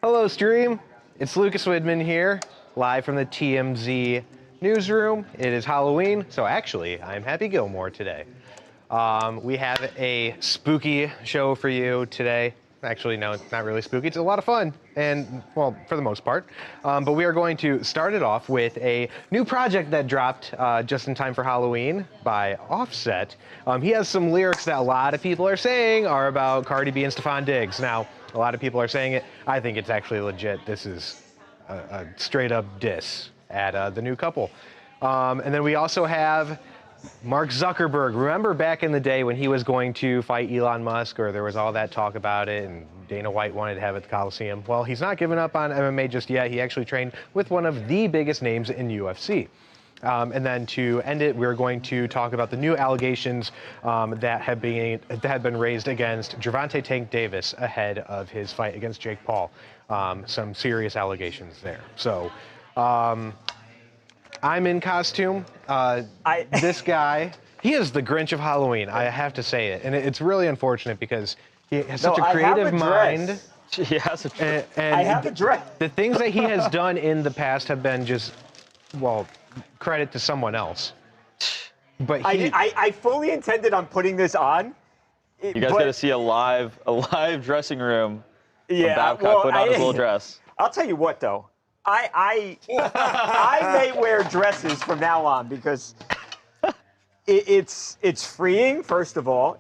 Hello, stream. It's Lucas Widman here, live from the TMZ Newsroom. It is Halloween, so actually, I'm Happy Gilmore today. We have a spooky show for you today. Actually, no, it's not really spooky. It's a lot of fun, and, well, for the most part. But we are going to start it off with a new project that dropped just in time for Halloween by Offset. He has some lyrics that a lot of people are saying are about Cardi B and Stephon Diggs. Now, a lot of people are saying it. I think it's actually legit. This is a straight-up diss at the new couple. And then we also have Mark Zuckerberg. Remember back in the day when he was going to fight Elon Musk, or there was all that talk about it, and Dana White wanted to have it at the Coliseum? Well, he's not giving up on MMA just yet. He actually trained with one of the biggest names in UFC. And then to end it, we're going to talk about the new allegations that have been raised against Gervonta Tank Davis ahead of his fight against Jake Paul. Some serious allegations there. So I'm in costume. This guy, he is the Grinch of Halloween. I have to say it. And it's really unfortunate because he has such a creative mind. He has a And I have a dress. The things that he has done in the past have been just, well, credit to someone else. But I fully intended on putting this on. You guys got to see a live dressing room. Yeah, Babcock put on his little dress. I'll tell you what, though. I may wear dresses from now on because it's freeing. First of all,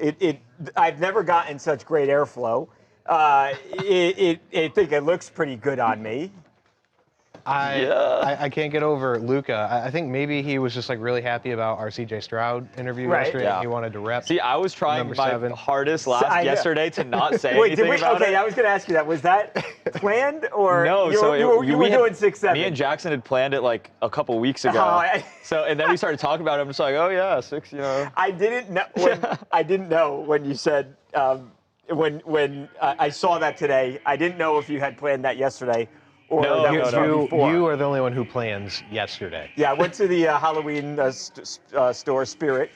I've never gotten such great airflow. I think it looks pretty good on me. I can't get over Luca. I think maybe he was just like really happy about our CJ Stroud interview yesterday. Yeah. And he wanted to rep. See, I was trying my hardest yesterday to not say Wait, anything about it. I was going to ask you that. Was that planned or No, you were doing 6-7? Me and Jackson had planned it like a couple weeks ago. And then we started talking about it. I'm just like, oh yeah, 6, you know. I didn't know when you said when I saw that today. I didn't know if you had planned that yesterday. Or that was before. You are the only one who plans yesterday. Yeah, I went to the Halloween store Spirit,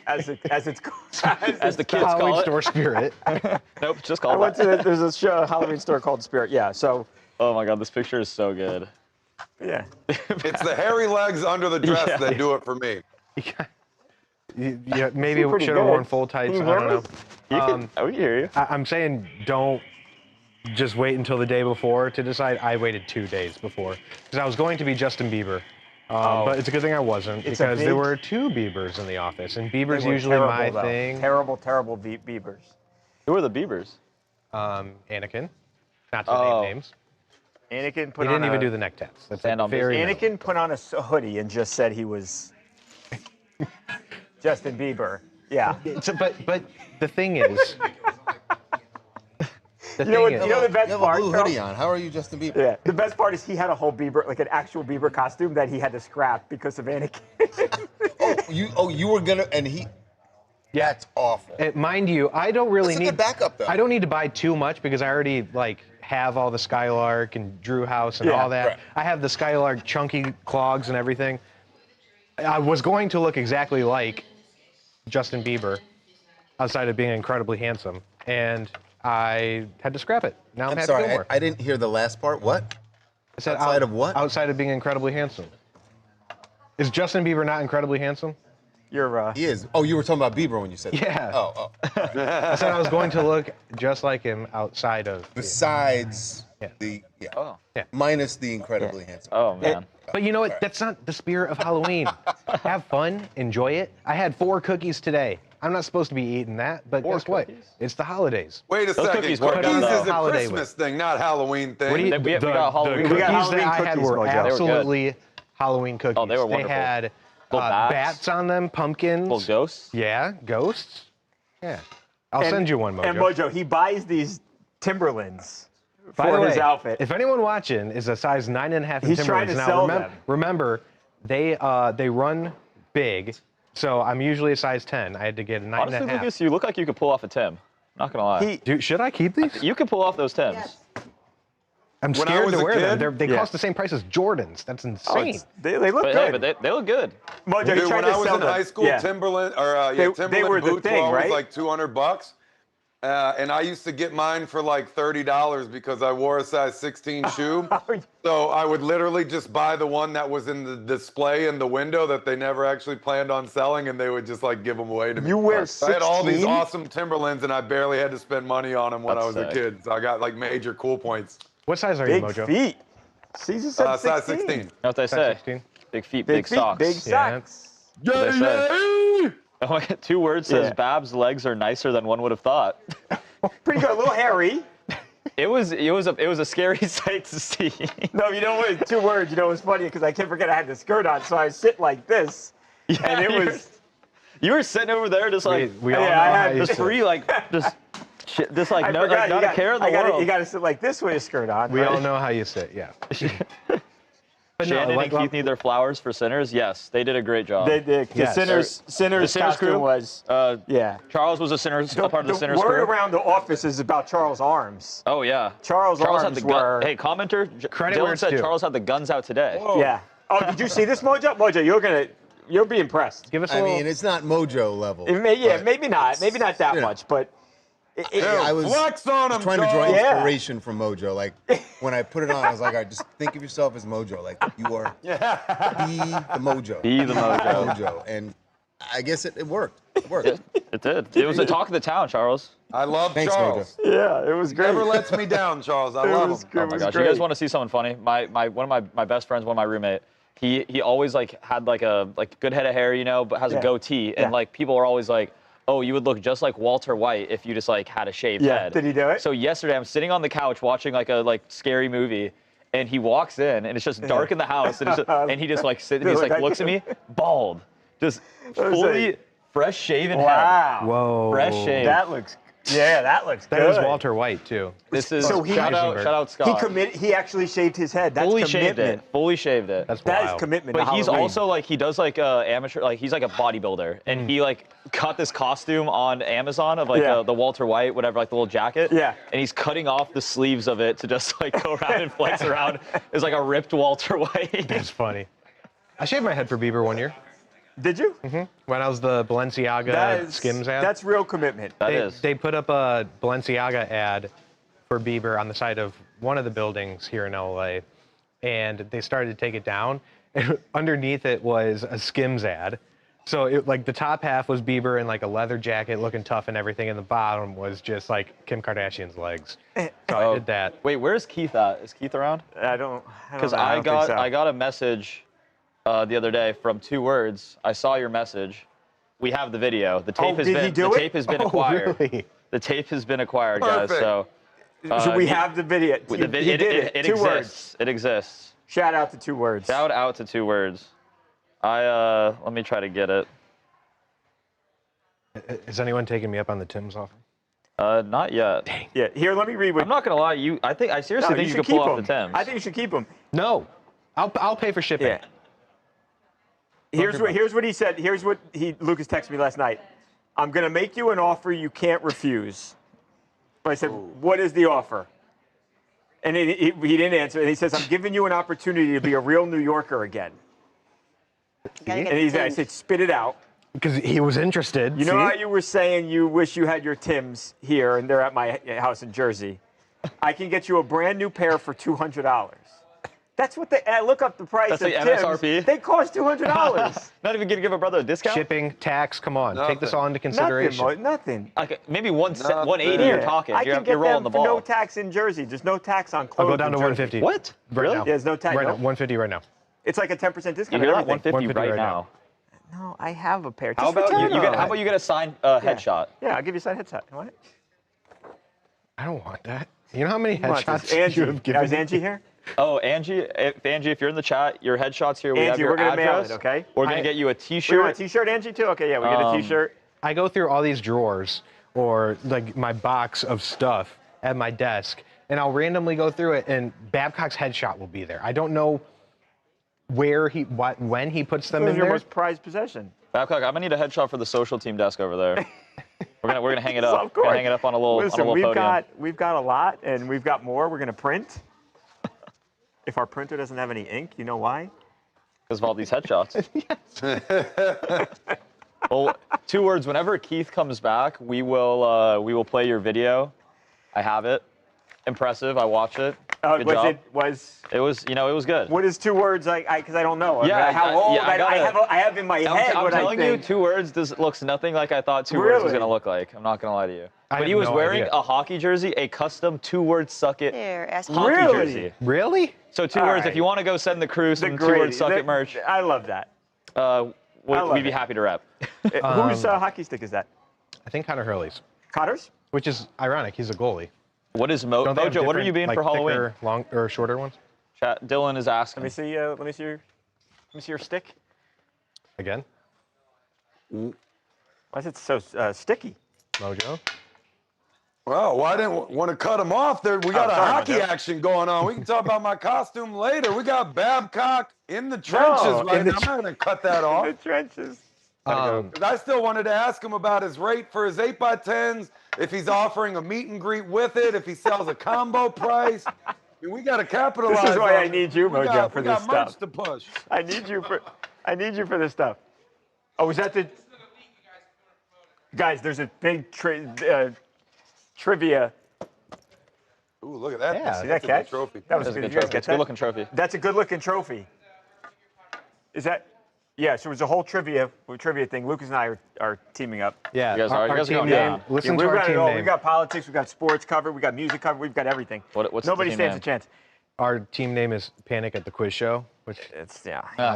as it's called. As the kids Halloween call it. store Spirit. Nope, just call it. There's a Halloween store called Spirit. Yeah, so. Oh my God, this picture is so good. Yeah. It's the hairy legs under the dress that do it for me. Yeah, maybe we should have worn full tights. I don't know. I would hear you. I'm saying don't just wait until the day before to decide. I waited 2 days before because I was going to be Justin Bieber. But it's a good thing I wasn't because there were 2 Biebers in the office, and Bieber's usually my thing. Terrible Biebers. Who are the Biebers? Anakin, not to name names. Anakin put He didn't even do the neck tats. That's very Anakin put on a hoodie and just said he was Justin Bieber. Yeah. But the thing is. You know the best You have part? a blue hoodie on. How are you, Justin Bieber? Yeah. The best part is he had a whole Bieber, like an actual Bieber costume that he had to scrap because of Anakin. you were gonna, and he. Yeah. That's awful. Mind you, I don't really That's a need good backup though. I don't need to buy too much because I already have all the Skylark and Drew House and all that. Right. I have the Skylark chunky clogs and everything. I was going to look exactly like Justin Bieber, outside of being incredibly handsome, and I had to scrap it. Now I'm I'm Happy sorry, Gilmore. I didn't hear the last part. What? I said outside of what? Outside of being incredibly handsome. Is Justin Bieber not incredibly handsome? You're He is. Oh, you were talking about Bieber when you said Yeah. that. Oh. I said I was going to look just like him outside of. Besides the minus the incredibly handsome. Oh man. But you know what? That's not the spirit of Halloween. Have fun, enjoy it. I had 4 cookies today. I'm not supposed to be eating that, but guess what? It's the holidays. Wait a second. cookies Cookies weren't done, is a though. Christmas thing, not Halloween thing. What do you, We got Halloween the cookies. cookies We got that I had Halloween were cookies, Mojo. absolutely Halloween cookies. Oh, they were wonderful. They had Little bats on them, pumpkins. Little ghosts. Yeah, ghosts. Yeah. I'll send you one, Mojo. And Mojo, he buys these Timberlands By for the his way, outfit. If anyone watching is a size 9.5 in He's trying Timberlands, to now sell them. remember, they run big, so I'm usually a size 10. I had to get a 9.5. Honestly, Lucas, you look like you could pull off a Tim. Not gonna lie. Dude, should I keep these? You could pull off those Tims. Yes. I'm When I scared was to a wear kid- them. They cost the same price as Jordans. That's insane. They look But good. hey, but they look good. Mojo, Dude, he's trying when to I was sell in them. high school, Yeah. Timberland They Timberland were the boots thing, were always right? like $200. And I used to get mine for like $30 because I wore a size 16 shoe. So I would literally just buy the one that was in the display in the window that they never actually planned on selling, and they would just like give them away to me. You wear I had all these 16? awesome Timberlands, and I barely had to spend money on them when I was a kid. So I got like major cool points. What size are you, Big Mojo? feet. Caesar said 16. Size 16. You know what they say? 16? Big feet, Big big feet, socks. big socks. What they say. Yeah. Oh my God, 2 words says Yeah. Bab's legs are nicer than one would have thought. Pretty good. A little hairy. It was a scary sight to see. No, you know what? 2 words. You know, it was funny because I can't forget I had the skirt on, so I sit like this, and it was. You were sitting over there just like We all know I how had you just sit. free, like just like I no, forgot, like not a care in the world. You got to sit like this with a skirt on. We right? all know how you sit, yeah. But no, Shannon like, and Keith need their flowers for Sinners. Yes, they did a great job. They did. The Yes. Sinners Sinners costume crew? was. Yeah. Charles was a part of the Sinners word crew. around the office is about Charles' arms. Oh yeah, Charles' had arms the gun. were. Hey, commenter, Credit where Dylan it's said due. Charles had the guns out today. Yeah. Oh, did you see this, Mojo? Mojo, you'll be impressed. Give us a I little. mean, it's not Mojo level. Yeah, but maybe not that you know. much, but. I was Flex on him, trying to draw Charles. Yeah. inspiration from Mojo. Like when I put it on, I was like, all right, just think of yourself as Mojo. Like you are be the Mojo. Be the Mojo. Mojo. And I guess it worked. It worked. It did. It was the talk of the town, Charles. I love Thanks, Charles. Yeah, it was great. Never lets me down, Charles. I love him. Oh my gosh, you guys want to see something funny? One of my best friends, my roommate, he always had a good head of hair, you know, but has a goatee, and like people are always like, oh, you would look just like Walter White if you just had a shaved head. Did he do it? So yesterday I'm sitting on the couch watching a scary movie, and he walks in and it's just dark in the house, and, and he just sits and he looks at me, bald, just fully fresh shaven head. Wow. Whoa. Fresh shaved. That looks good. That is Walter White, too. This is So he- shout out Scott. He actually shaved his head. That's Fully commitment. shaved it. Fully shaved it. That's That wild. is commitment. But to he's Halloween. also he does amateur, he's like a bodybuilder, and he got this costume on Amazon of the Walter White, whatever, the little jacket. Yeah. And he's cutting off the sleeves of it to just go around and flex around. It's like a ripped Walter White. That's funny. I shaved my head for Bieber one year. Did you? When I was the Balenciaga Skims ad. That's real commitment. They put up a Balenciaga ad for Bieber on the side of one of the buildings here in LA, and they started to take it down. And underneath it was a Skims ad. So the top half was Bieber in a leather jacket, looking tough and everything, and the bottom was just Kim Kardashian's legs. So I did that. Wait, where's Keith at? Is Keith around? I don't. Because I don't think so. I got a message the other day from 2 words. I saw your message. We have the video. The tape tape has been acquired. Really? The tape has been acquired, guys. Perfect. So So we have the video. he He did it. it 2 exists. words. It exists. Shout out to 2 words. Shout out to 2 words. Let me try to get it. Is anyone taking me up on the Tim's offer? Not yet. Yeah. Here, let me read what. I'm not gonna lie. I seriously think you should could pull keep off the them. Timbs. I think you should keep them. No. I'll pay for shipping. Yeah. Here's what he said. Here's what Lucas texted me last night. I'm gonna make you an offer you can't refuse. But I said, what is the offer? And he didn't answer. And he says, I'm giving you an opportunity to be a real New Yorker again. And I said, spit it out. Because he was interested. You know how you were saying you wish you had your Timbs here and they're at my house in Jersey? I can get you a brand new pair for $200. That's what I look up the price That's of the Timbs. MSRP? They cost $200. Not even gonna give a brother a discount. Shipping, tax, come on. Take this Nothing. all into consideration. Nothing. Like maybe 180 Nothing. you're talking. I can You're get rolling them the for ball. no tax in Jersey. There's no tax on I'll clothes. go down to in Jersey. 150. What? Right Really? now. Yeah, there's no tax. Right now, No. 150 right now. It's like a 10% discount. You hear that? on everything. 150 right right now. No, I have a pair. How Just about return you them. get? How about you get a signed headshot? Yeah, I'll give you a signed headshot. You want it? I don't want that. You know how many Come on, headshots it's Angie. you have given Is me? Angie here? Oh, Angie, if you're in the chat, your headshot's here. We have Angie, your we're gonna mail address. it, okay? We're gonna get you a We T-shirt. want a T-shirt, Angie, too? Okay, yeah, we get a T-shirt. I go through all these drawers or my box of stuff at my desk, and I'll randomly go through it, and Babcock's headshot will be there. I don't know where when he puts them This in is your there. most prized possession. Babcock, I'm gonna need a headshot for the social team desk over there. we're gonna hang it So, up. of We're gonna course. hang it up on a little Listen, podium. we've got a lot, and we've got more. We're gonna print. If our printer doesn't have any ink, you know why? Because of all these headshots. Well, 2 words. Whenever Keith comes back, we will play your video. I have it. Impressive. I watch it. Good job. It was good. What is 2 words? Because I don't know. Yeah, how old? yeah, I have in my head I'm what I telling think. you, 2 words looks nothing like I thought 2 words was going to look like. I'm not going to lie to you. But he was wearing a hockey jersey, a custom 2-word suck it hockey jersey. Really? So 2 words. If you want to go send the crew some 2-word suck it merch, I love that. we'd be happy to rep. Whose hockey stick is that? I think Connor Hurley's. Connor's? Which is ironic. He's a goalie. What is Don't they have Mojo? What are you being like, for Halloween? Thicker, long or shorter ones? Chat. Dylan is asking. Let me see your stick. Again? Why is it so sticky? Mojo? Well, why didn't want to cut him off there? We got a hockey action going on. We can talk about my costume later. We got Babcock in the trenches right now. I'm not going to cut that off. In the trenches. I still wanted to ask him about his rate for his 8x10s, if he's offering a meet and greet with it, if he sells a combo price. I mean, we got to capitalize. This is why on I need you, Mojo, for this stuff. We got merch to push. I need you for this stuff. Oh, is that the? Guys, there's a big trivia. Ooh, look at that. Yeah. See that catch? Trophy. That was That's a good you guys trophy. get It's a good-looking trophy. That's a good-looking trophy. Is that? Yeah, so it was a whole trivia thing. Lucas and I are teaming up. Yeah. You guys are our team going name. down. Listen Yeah, to we've our got it team all. name. We've got politics, we've got sports covered, we've got music covered, we've got everything. What's Nobody the team stands name? a chance. Our team name is Panic at the Quiz Show, which It's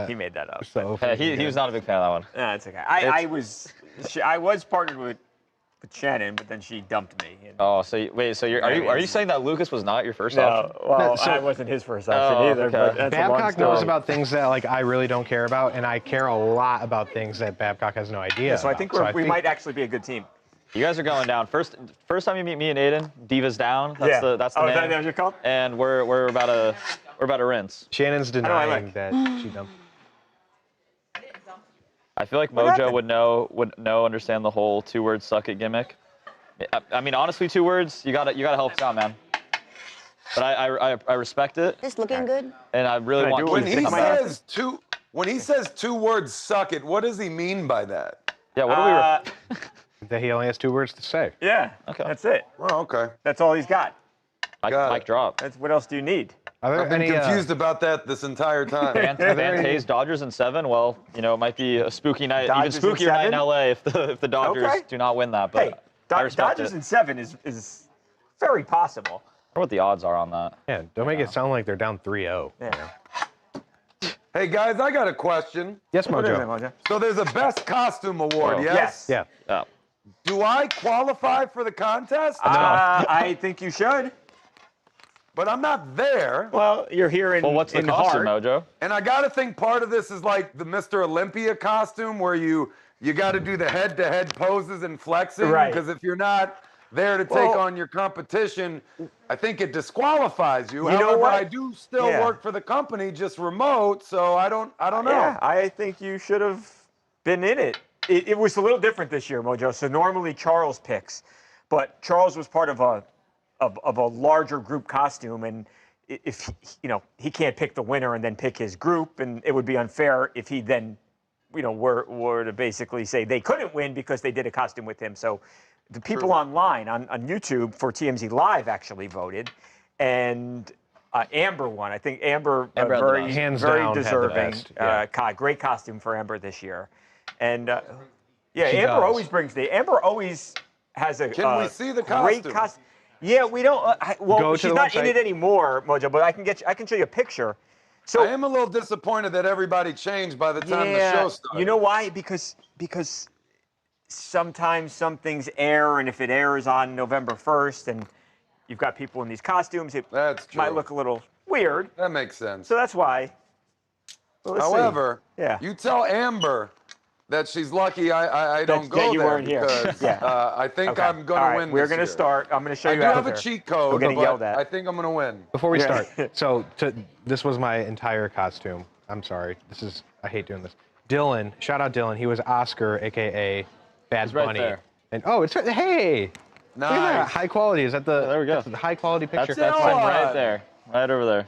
he made that up. so He was not a big fan of that one. Nah, it's okay. I was partnered with Shannon, but then she dumped me. And Oh, so are you saying that Lucas was not your first option? well, So- I wasn't his first option either. okay. But that's a long Babcock story. knows about things that like I really don't care about, and I care a lot about things that Babcock has no idea. So I about. think So we might actually be a good team. You guys are going down. First time you meet me and Aiden, Divas down. That's the oh, name. is that what you're called? And we're about to rinse. Shannon's do I denying like? that she dumped. I feel like What Mojo happened? would understand the whole 2-word suck it gimmick. I mean, honestly, 2 words. You gotta help us out, man. But I respect it, It's looking good. and I really Can I want do Keith it? to When he come back. says when he says 2 words, suck it. What does he mean by that? Yeah, what do we? That he only has 2 words to say. Yeah. Okay. That's it. Well, okay. That's all he's got. Got Mic it. drop. That's what else do you need? Are there I've been any confused about that this entire time. Tays Dodgers in 7. Well, it might be a spooky night, Dodgers in even spookier night in 7? LA if the Dodgers Okay. do not win that. But Hey, I respect Dodgers it. in 7 is very possible. I wonder what the odds are on that. Yeah, don't make it sound like they're down 3-0. Yeah. Hey guys, I got a question. Yes, What is it, Mojo. Mojo? So there's a best costume award, Whoa. yes? Yes. Yeah. Do I qualify for the contest? I think you should. But I'm not there. Well, you're here in Well, what's the in costume, heart. Mojo? And I gotta think part of this is like the Mr. Olympia costume where you gotta do the head-to-head poses and flexing. Right. Because if you're not there to take Well- on your competition, I think it disqualifies you. You know However, what? I do still Yeah. work for the company, just remote, so I don't know. Yeah, I think you should have been in it. It was a little different this year, Mojo. So normally Charles picks, but Charles was part of a larger group costume, and if he can't pick the winner and then pick his group, and it would be unfair if he then were to basically say they couldn't win because they did a costume with him. So the people online on YouTube for TMZ Live actually voted, and Amber won. I think Amber, Amber had the very, best. Hands very down, had the deserving. best, yeah. Great costume for Amber this year, and yeah, She Amber does. always brings Amber always has a Can we see the great costume? costume. Yeah, we don't. Well, Go to she's the not in website. it anymore, Mojo. But I can show you a picture. So I am a little disappointed that everybody changed by the time the show started. you know why? Because sometimes some things air, and if it airs on November 1st, and you've got people in these costumes, it That's true. might look a little weird. That makes sense. So that's why. Well, let's see. However, Yeah. you tell Amber that she's lucky I don't go that you there weren't here. because Yeah. I think Okay. I'm going All to right, win We're this going to year. start. I'm going to show I you do have after. a cheat code, We're getting but yelled at. I think I'm going to win. Before we Yeah. start, so this was my entire costume. I'm sorry. I hate doing this. Dylan, shout out Dylan. He was Oscar, aka Bad He's right Bunny. there. And hey, look at that, Nice. high quality. Is that the? there we go. That's the high quality picture. That's Dylan. him right there, right over there.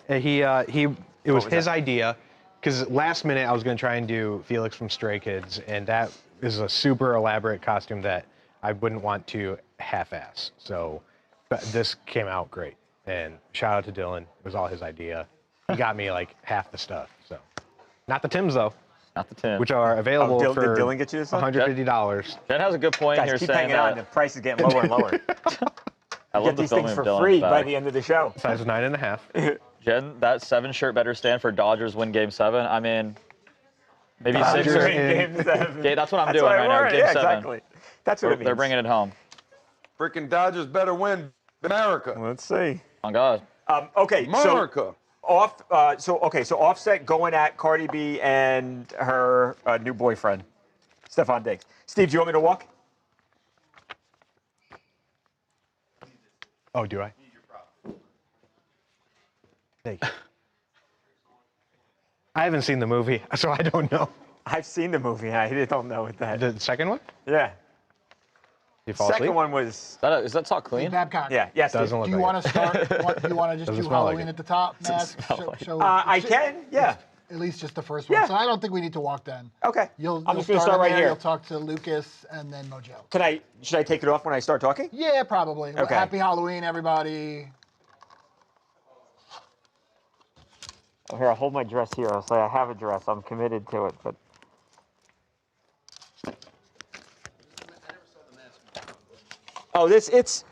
It was was his that? idea, because last minute I was gonna try and do Felix from Stray Kids, and that is a super elaborate costume that I wouldn't want to half-ass. So but this came out great. And shout out to Dylan. It was all his idea. He got me like half the stuff. So not the Tims though. Not the Tim. Which are available Did for Dylan get you this one? $150. Jen has a good point Guys, here keep saying hanging on. that. The price is getting lower and lower. I love Get the these filming things of for Dylan's free by bag. the end of the show. Size 9.5. Jen, that 7 shirt better stand for Dodgers win Game 7. I mean, maybe Dodgers 6 or in- Game 7. Yeah, that's what I'm That's doing what I right now. wore. Game Yeah, 7. exactly. That's what it means. They're bringing it home. Freaking Dodgers better win America. Let's see. On God. Okay, America. so Offset going at Cardi B and her new boyfriend, Stefan Diggs. Steve, do you want me to walk? Oh, do I? Thank you. I haven't seen the movie, so I don't know. I've seen the movie. I don't know what that. The second one? Yeah. You fall Second asleep? one was. Is that talk clean? Babcock. Yeah. Yes. Steve. Doesn't look Do you like want it. to start? Do you want to just Doesn't do smell like Halloween it. at the top, mask? smell like it. I can. Yeah. At least just the first one. Yeah. So I don't think we need to walk then. Okay. You'll I'm just gonna start in right there, here. You'll talk to Lucas and then Mojo. Should I take it off when I start talking? Yeah, probably. Well, Okay. Happy Halloween, everybody. Oh, here, I'll hold my dress here. I'll say I have a dress. I'm committed to it, but. Oh, it's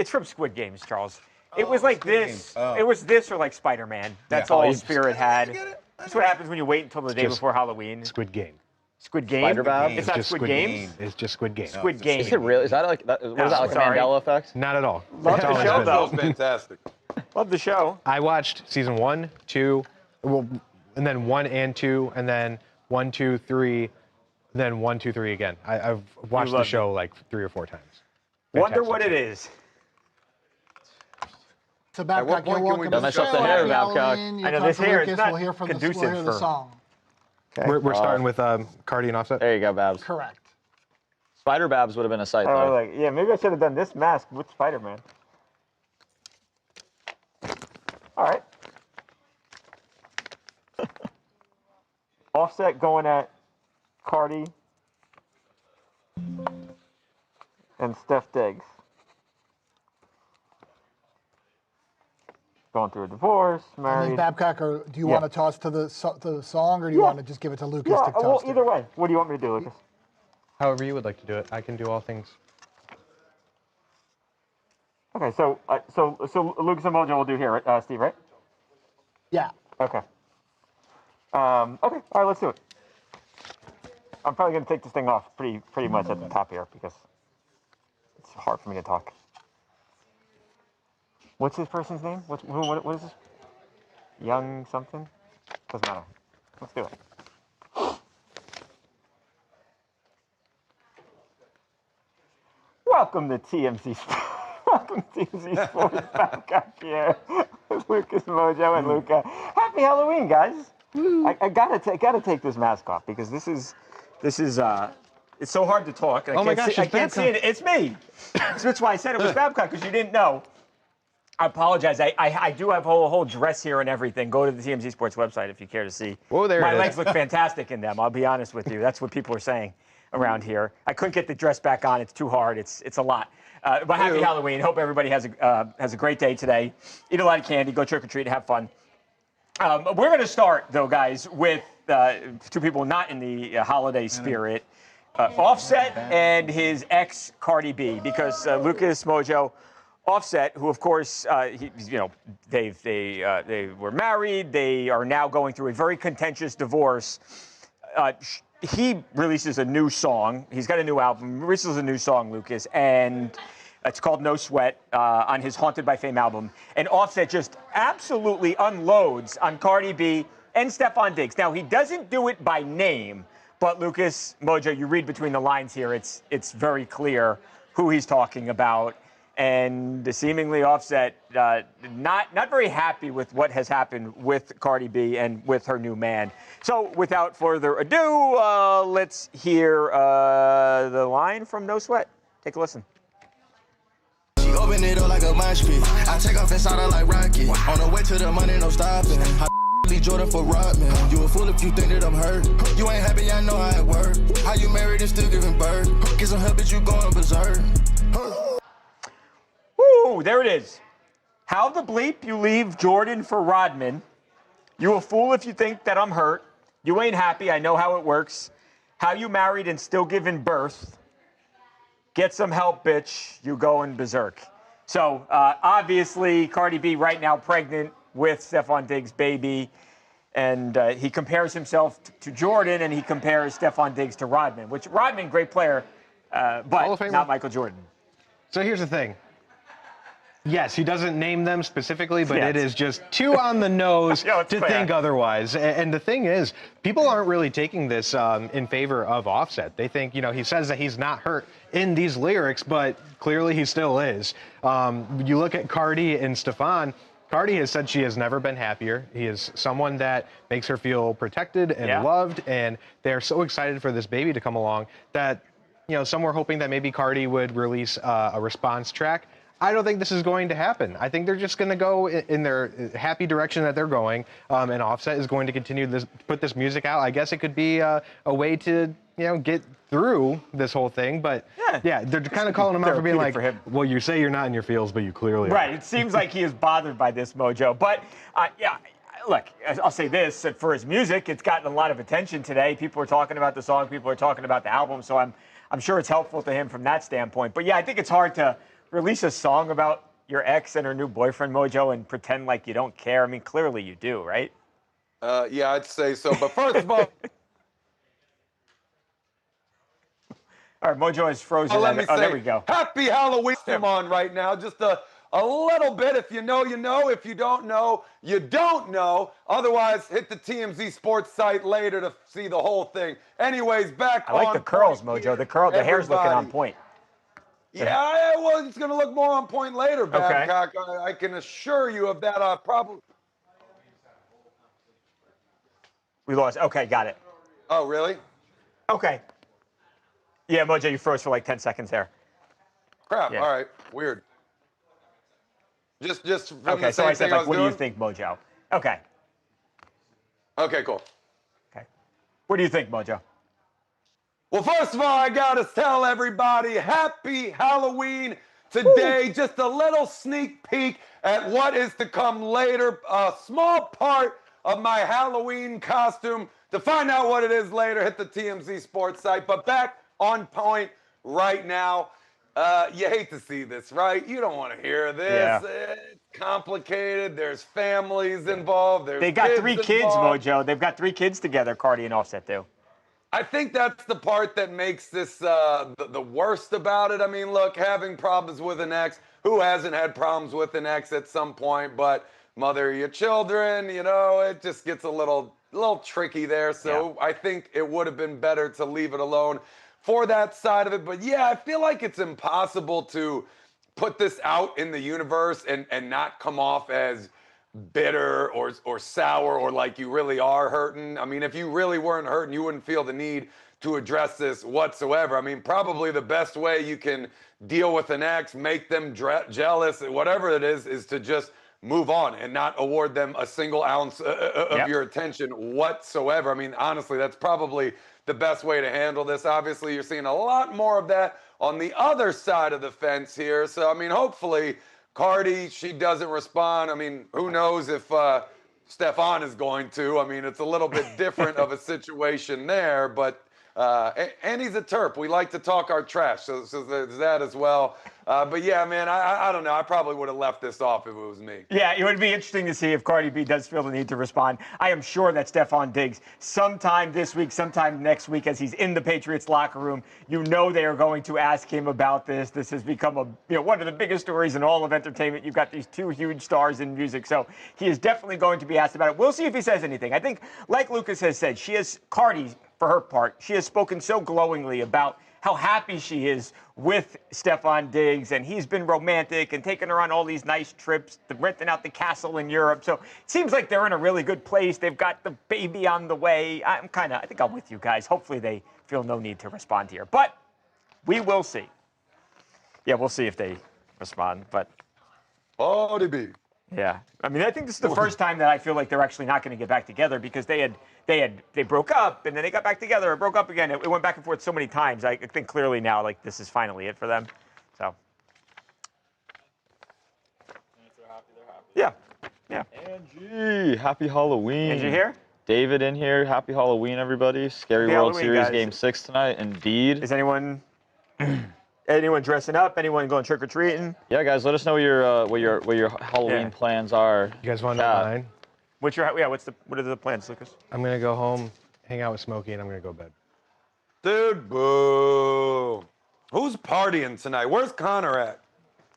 from Squid Games, Charles. It was like Squid this. Games. Oh. It was this or like Spider-Man. That's Yeah. all Oh, you- Spirit had. That's what happens when you wait until the day just before Halloween. Squid Game. Squid Game? Spider-Bab? It's not just Squid Games? It's just Squid Game. Squid Game. Is it real? Is that like what is that like sorry. a Mandela effect? Not at all. Love It's the always show, been. though. That was fantastic. Love the show. I watched season 1, 2, well, and then 1 and 2, and then 1, 2, 3, then 1, 2, 3 again. I've watched the loved show like 3 or 4 times. Wonder Fantastic what it show. is. So what Babcock, you're point can we welcome to the discuss show. the hair, Happy Babcock? Halloween. You I know talk this to hair is Lucas. not We'll hear from conducive we'll hear the for- song. We're starting with Cardi and Offset. There you go, Babs. Correct. Spider Babs would have been a sight Oh, though. like, yeah, maybe I should have done this mask with Spider-Man. All right. Offset going at Cardi and Steph Diggs. Going through a divorce, I married. mean, Babcock, or do you Yeah. want to toss to the song, or do you Yeah. want to just give it to Lucas Yeah, to toss well, to? either way. What do you want me to do, Lucas? However you would like to do it. I can do all things. Okay, so Lucas and Mojo will do here, right, Steve, right? Yeah. Okay. Okay. All right. Let's do it. I'm probably gonna take this thing off pretty much at the top here because it's hard for me to talk. What's this person's name? What is this? Young something? Doesn't matter. Let's do it. Welcome to TMZ Sports. Welcome to TMZ Sports. Babcock here with Lucas, Mojo, and Luca. Happy Halloween, guys! I gotta take this mask off because this is it's so hard to talk. Oh my gosh, I it's can't see Babcock. it. It's me. So that's why I said it was Babcock because you didn't know. I apologize. I do have a whole dress here and everything. Go to the TMZ Sports website if you care to see. Whoa, there My it is. legs look fantastic in them. I'll be honest with you. That's what people are saying around here. I couldn't get the dress back on. It's too hard. It's a lot. But happy Ew. Halloween. Hope everybody has a great day today. Eat a lot of candy. Go trick or treat. Have fun. We're going to start though, guys, with two people not in the holiday spirit. Offset and his ex Cardi B, because Lucas, Mojo, Offset, who of course, they were married. They are now going through a very contentious divorce. He releases a new song. He's got a new album. Releases a new song, Lucas, and it's called No Sweat on his Haunted by Fame album. And Offset just absolutely unloads on Cardi B and Stefan Diggs. Now he doesn't do it by name. But Lucas, Mojo, you read between the lines here. It's very clear who he's talking about, and seemingly Offset not very happy with what has happened with Cardi B and with her new man. So without further ado, let's hear the line from No Sweat. Take a listen. She open it up like a mosh pit. I take off inside her like rocket. On the way to the money, no stopping. Leave Jordan for Rodman. You a fool if you think that I'm hurt. You ain't happy, I know how it work. How you married and still giving birth? Get some help, bitch, you going berserk. Woo, there it is. How the bleep you leave Jordan for Rodman. You a fool if you think that I'm hurt. You ain't happy, I know how it works. How you married and still giving birth. Get some help, bitch, you going berserk. So, obviously, Cardi B right now pregnant with Stephon Diggs' baby. And he compares himself to Jordan, and he compares Stephon Diggs to Rodman, which Rodman, great player, but not Michael Jordan. So here's the thing. Yes, he doesn't name them specifically, but it is just too on the nose to think otherwise. And the thing is, people aren't really taking this in favor of Offset. They think, you know, he says that he's not hurt in these lyrics, but clearly he still is. You look at Cardi and Stephon. Cardi has said she has never been happier. He is someone that makes her feel protected and loved, and they're so excited for this baby to come along that, you know, some were hoping that maybe Cardi would release a response track. I don't think this is going to happen. I think they're just going to go in their happy direction that they're going, and Offset is going to continue to put this music out. I guess it could be a way to, you know, get through this whole thing. But yeah, they're kind of calling him out for being like, well, you say you're not in your feels, but you clearly are. Right. It seems like he is bothered by this, Mojo. But yeah, look, I'll say this: for his music, it's gotten a lot of attention today. People are talking about the song. People are talking about the album. So I'm sure it's helpful to him from that standpoint. But yeah, I think it's hard to release a song about your ex and her new boyfriend, Mojo, and pretend like you don't care. I mean, clearly you do, right? Yeah, I'd say so. But first of all, all right, Mojo is frozen. let me say, there we go. Happy Halloween. Come on right now. Just a little bit. If you know, you know. If you don't know, you don't know. Otherwise, hit the TMZ Sports site later to see the whole thing. Anyways, back on. I like the curls, Mojo. The hair's looking on point. Yeah, well, it's going to look more on point later, Babcock. I can assure you of that. Probably. We lost. Okay, got it. Oh, really? Okay. Yeah, Mojo, you froze for like 10 seconds there. Crap. Yeah. All right. Weird. Just from the so same I said, thing like, was what doing? do you think, Mojo? Okay. Okay, cool. Okay. What do you think, Mojo? Well, first of all, I got to tell everybody, happy Halloween today. Woo. Just a little sneak peek at what is to come later. A small part of my Halloween costume. To find out what it is later, hit the TMZ Sports site. But back on point right now. You hate to see this, right? You don't want to hear this. Yeah. It's complicated. There's families involved. They got 3 kids, Mojo. They've got 3 kids together, Cardi and Offset do. I think that's the part that makes this the worst about it. I mean, look, having problems with an ex, who hasn't had problems with an ex at some point, but mother of your children, you know, it just gets a little tricky there. So I think it would have been better to leave it alone for that side of it. But yeah, I feel like it's impossible to put this out in the universe and not come off as bitter or sour or like you really are hurting. I mean, if you really weren't hurting, you wouldn't feel the need to address this whatsoever. I mean, probably the best way you can deal with an ex, make them jealous, whatever it is to just move on and not award them a single ounce of your attention whatsoever. I mean, honestly, that's probably the best way to handle this. Obviously, you're seeing a lot more of that on the other side of the fence here. So, I mean, hopefully Cardi, she doesn't respond. I mean, who knows if Stephon is going to. I mean, it's a little bit different of a situation there, but and he's a Terp. We like to talk our trash, so there's that as well. But yeah, man, I don't know. I probably would have left this off if it was me. Yeah, it would be interesting to see if Cardi B does feel the need to respond. I am sure that Stephon Diggs, sometime this week, sometime next week, as he's in the Patriots locker room, you know they are going to ask him about this. This has become one of the biggest stories in all of entertainment. You've got these 2 huge stars in music, so he is definitely going to be asked about it. We'll see if he says anything. I think, like Lucas has said, Cardi, for her part, she has spoken so glowingly about how happy she is with Stephon Diggs, and he's been romantic and taking her on all these nice trips, renting out the castle in Europe. So it seems like they're in a really good place. They've got the baby on the way. I think I'm with you guys. Hopefully they feel no need to respond here, but we will see. Yeah, we'll see if they respond, but. Cardi B. Yeah. I mean, I think this is the first time that I feel like they're actually not going to get back together because they broke up and then they got back together or broke up again. It went back and forth so many times. I think clearly now, like, this is finally it for them. So. Yeah. Yeah. Angie, happy Halloween. Angie here? David in here. Happy Halloween, everybody. Scary Happy World Halloween, Series guys. Game 6 tonight, indeed. Is anyone dressing up? Anyone going trick or treating? Yeah, guys, let us know what your Halloween plans are. You guys want to know mine? What are the plans, Lucas? I'm gonna go home, hang out with Smokey, and I'm gonna go to bed. Dude, boo. Who's partying tonight? Where's Connor at?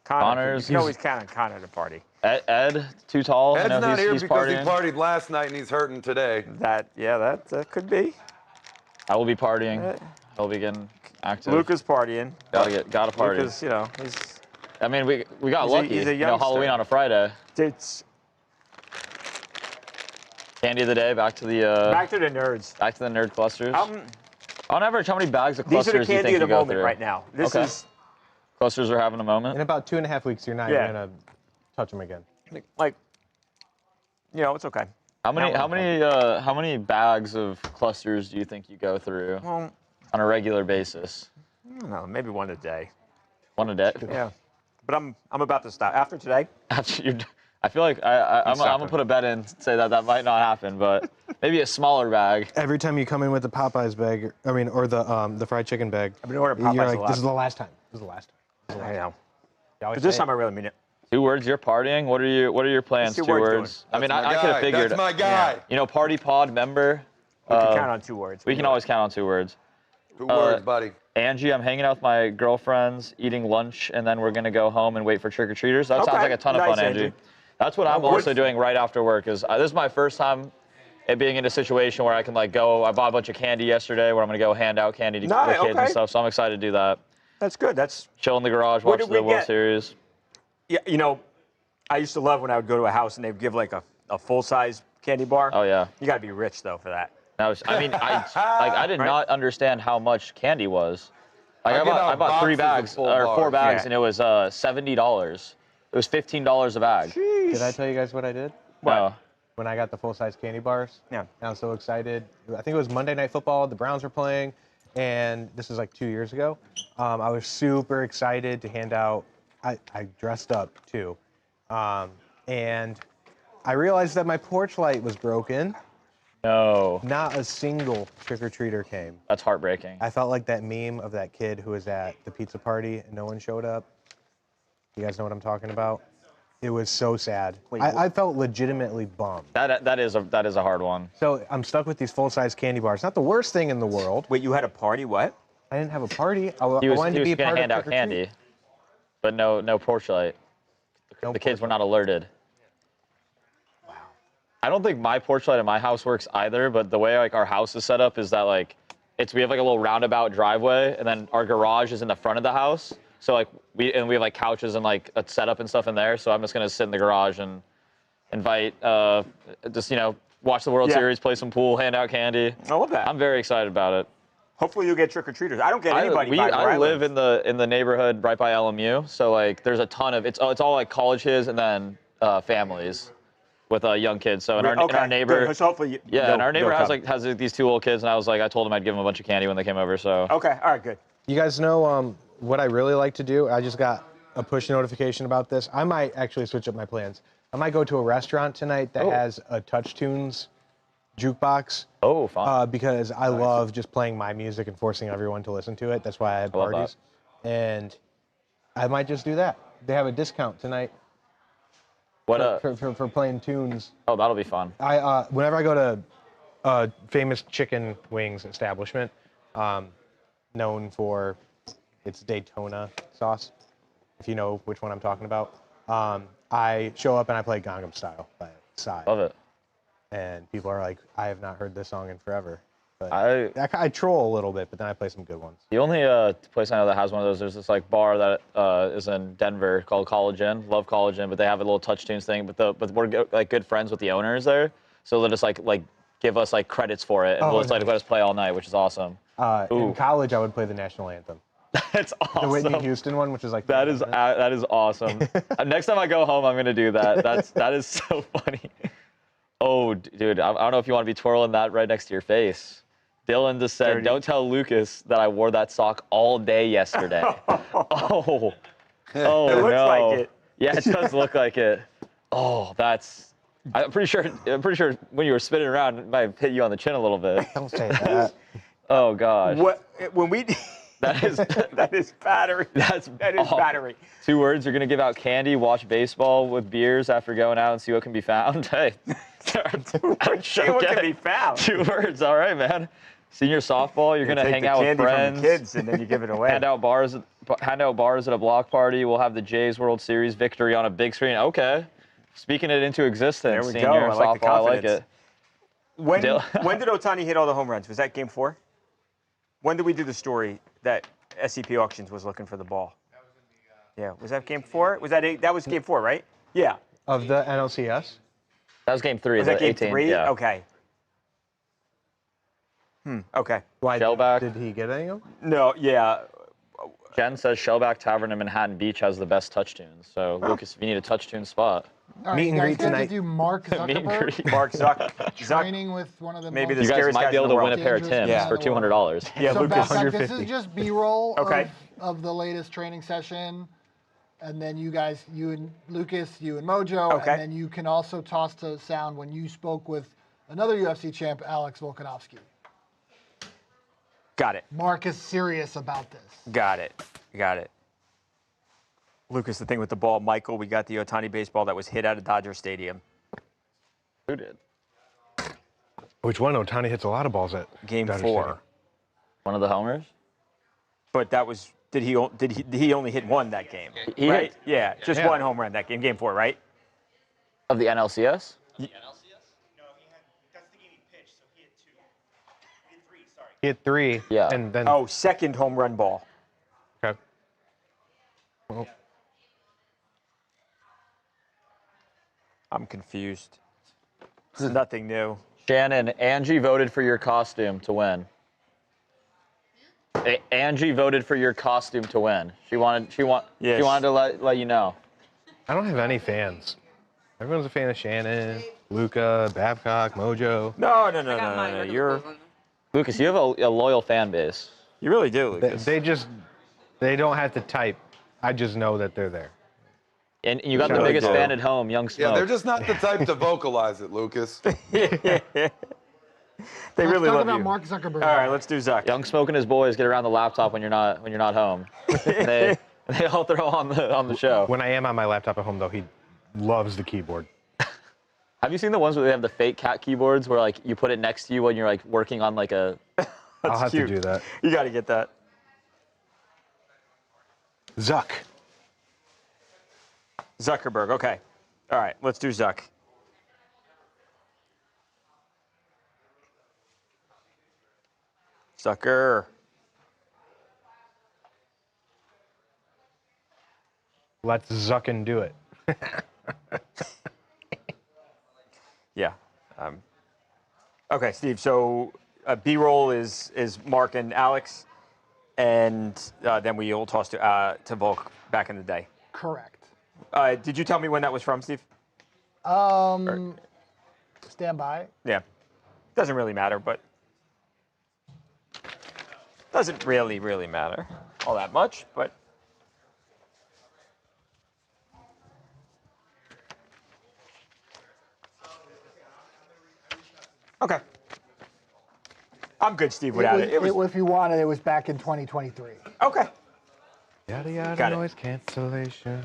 Connor's- You can always count on Connor to party. Ed, too tall. Ed's I know not here he's because partying. he partied last night and he's hurting today. That could be. I will be partying. I'll be getting active. Lucas partying. Gotta party. Lucas, he's I mean, we got He's a- lucky. he's a Halloween youngster. on a Friday. it's Candy of the day. Back to the back to the nerds. nerd clusters. On average, how many bags of These are clusters the do you candy think of the you go moment through? right now. This Okay. is Clusters are having a In moment. about 2.5 weeks, you're not Yeah. gonna touch them again. like, it's okay. How many Not one how many bags of clusters do you think you go through Well, on a regular basis? I don't know, maybe one a day. One a day. Yeah, but I'm about to stop after today. I feel like I'm gonna put a bet in, say that might not happen, but maybe a smaller bag. Every time you come in with the Popeyes bag, or the fried chicken bag, I've been ordering you're Popeyes a like, lot. this is the last time. This is the last time. I know, You always but this say time it. I really mean it. 2 words. You're partying. What are your plans? What's 2 your word words. I mean, That's my I could have guy. figured. That's my guy. You know, party pod member. We can count on 2 words. We can always count on 2 words. 2 words, buddy. Angie, I'm hanging out with my girlfriends, eating lunch, and then we're gonna go home and wait for trick or treaters. That sounds Okay. like a ton of Nice, fun, Angie. Angie. That's what I'm What's- also doing right after work. This is my first time being in a situation where I can go. I bought a bunch of candy yesterday, where I'm gonna go hand out candy to Nice, the kids okay. and stuff. So I'm excited to do that. That's good. That's Chill in the garage, What watch did we the World get? Series. yeah. I used to love when I would go to a house and they'd give like a full-size candy bar. Oh yeah. You got to be rich though for that. I did not understand how much candy was. I give I out bought 3 boxes of bags full or 4 bars. bags, Yeah. and it was $70. It was $15 a bag. Did I tell you guys what I did? No. When I got the full-size candy bars? Yeah. And I was so excited. I think it was Monday Night Football. The Browns were playing, and this is like 2 years ago. I was super excited to hand out. I dressed up too, and I realized that my porch light was broken. No. Not a single trick-or-treater came. That's heartbreaking. I felt like that meme of that kid who was at the pizza party and no one showed up. You guys know what I'm talking about? It was so sad. I felt legitimately bummed. That is a hard one. So I'm stuck with these full-size candy bars. Not the worst thing in the world. Wait, you had a party? What? I didn't have a party. I He was wanted to be a gonna part hand of out trick or treat. candy, but no porch light. No The kids porch were not alerted. Wow. I don't think my porch light in my house works either, but the way our house is set up is that we have a little roundabout driveway, and then our garage is in the front of the house. So we have couches and a setup and stuff in there. So I'm just gonna sit in the garage and invite watch the World Yeah. Series, play some pool, hand out candy. I love that. I'm very excited about it. Hopefully you'll get trick-or-treaters. I don't get anybody by where I live live. in the neighborhood right by LMU, so there's a ton of it's all college kids and then families with young kids. So in our neighbor, Good. So hopefully and our neighbor they'll has come. these 2 old kids, and I told him I'd give them a bunch of candy when they came over. So Okay, all right, good. You guys know what I really like to do? I just got a push notification about this. I might actually switch up my plans. I might go to a restaurant tonight that has a Touch Tunes jukebox. oh, fun. Because I love just playing my music and forcing everyone to listen to it. That's why I have I love parties. And I might just do that. They have a discount tonight what for playing tunes. oh, that'll be fun. Whenever I go to a famous chicken wings establishment, known for its Daytona sauce, if you know which one I'm talking about, I show up and I play Gangnam Style by Psy. Love it. And people are like, I have not heard this song in forever. But I I troll a little bit, but then I play some good ones. The only place I know that has one of those, there's this bar that is in Denver called College Inn. Love College Inn, but they have a little Touch Tunes thing. But we're good friends with the owners there, so they'll just give us credits for it, and we'll just let us play all night, which is awesome. In college, I would play the national anthem. That's The awesome. Whitney Houston one, which is like That is awesome. Next time I go home, I'm gonna do that. That is so funny. Oh, dude, I don't know if you want to be twirling that right next to your face. Dylan just said, Dirty. "Don't tell Lucas that I wore that sock all day yesterday." Oh, It looks no. like it. Yeah, it does look like it. Oh, that's. I'm pretty sure when you were spinning around, it might have hit you on the chin a little bit. Don't say that. Oh gosh. When we That is that is battery. That is awful. battery. 2 words. You're gonna give out candy, watch baseball with beers after going out and see what can be found. Hey, See what can be found. 2 words. All right, man. Senior softball. You're gonna Take hang the out with candy friends. from the kids, and then you give it away. Hand out bars at a block party. We'll have the Jays World Series victory on a big screen. Okay. Speaking it into existence. There we Senior go. I like the softball. I like confidence. it. When did Ohtani hit all the home runs? Was that game 4? When did we do the story that SCP Auctions was looking for the ball? That was in the, yeah, was that game 4? Was that that was game 4, right? Yeah. Of the NLCS? That was game 3. Was that the game 18, 3? Yeah. Okay. Okay. Why Shellback. did he get any of them? No, yeah. Jen says Shellback Tavern in Manhattan Beach has the best touch tunes. So, Lucas, if you need a touch tune spot. All right, Meet you and guys greet get tonight. to do Mark Meet and Zuckerberg greet. Mark Zuck. training with one of the Maybe most the You guys scariest might guys be able in to the win a world. pair of Dangerous Tims guys for in the world. $200. Yeah, So Lucas. Babcock, this is 150. just B-roll Okay. of the latest training session. And then you guys, you and Lucas, you and Mojo, Okay. and then you can also toss to sound when you spoke with another UFC champ, Alex Volkanovski. Got it. Mark is serious about this. Got it. Got it. Lucas, the thing with the ball, Michael, we got the Ohtani baseball that was hit out of Dodger Stadium. Who did? Which one? Ohtani hits a lot of balls at Game Dodger 4. Stadium. One of the homers? But that was did he only hit one that game? He right? hit- Yeah, just Yeah. one home run that game. Game 4, right? Of the NLCS? No, that's the game he pitched, so he hit 2. He hit 3, sorry. He hit 3. Yeah. And then. Oh, second home run ball. Okay. Well, I'm confused. This is nothing new. Shannon, Angie voted for your costume to win. Angie voted for your costume to win. She wanted to let you know. I don't have any fans. Everyone's a fan of Shannon, Luca, Babcock, Mojo. No. You're Lucas, you have a loyal fan base. you really do, Lucas. They don't have to type. I just know that they're there. And you got the Shout out biggest to- fan at home, Young Smoke. Yeah, they're just not the type to vocalize it, Lucas. They really Let's talk love about you. Mark Zuckerberg. All right, let's do Zuck. Young Smoke and his boys get around the laptop when you're not home. they all throw on the show. When I am on my laptop at home, though, he loves the keyboard. Have you seen the ones where they have the fake cat keyboards where like you put it next to you when you're like working on like a I'll have cute. to do that. You got to get that. Zuck. Zuckerberg. Okay. All right, let's do Zuck. Zucker. Let's Zuck and do it. Yeah. Okay, Steve. So B-roll is Mark and Alex, and then we will toss to Volk back in the day. Correct. Did you tell me when that was from, Steve? Stand by. Yeah. Doesn't really matter, but doesn't really matter all that much, but. Okay. I'm good, Steve, without it. If you wanted, it was back in 2023. Okay. Yada yada Got it. noise cancellation.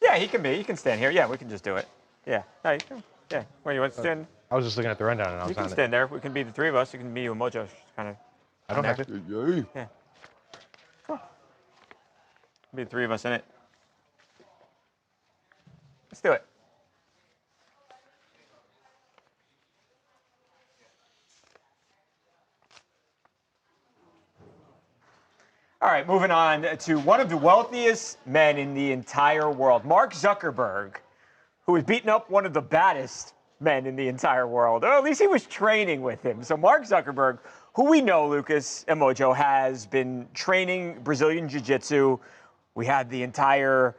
Yeah, he can be. He can stand here. Yeah, we can just do it. Yeah. Hey, yeah. Where you want to stand? I was just looking at the rundown and I You was can on it. stand there. We can be the three of us. You can be you and Mojo. Kind of. I don't have to. Yeah. Cool. Be the three of us in it. Let's do it. All right, moving on to one of the wealthiest men in the entire world, Mark Zuckerberg, who has beaten up one of the baddest men in the entire world. Or at least he was training with him. So Mark Zuckerberg, who we know, Lucas and Mojo, has been training Brazilian Jiu-Jitsu. We had the entire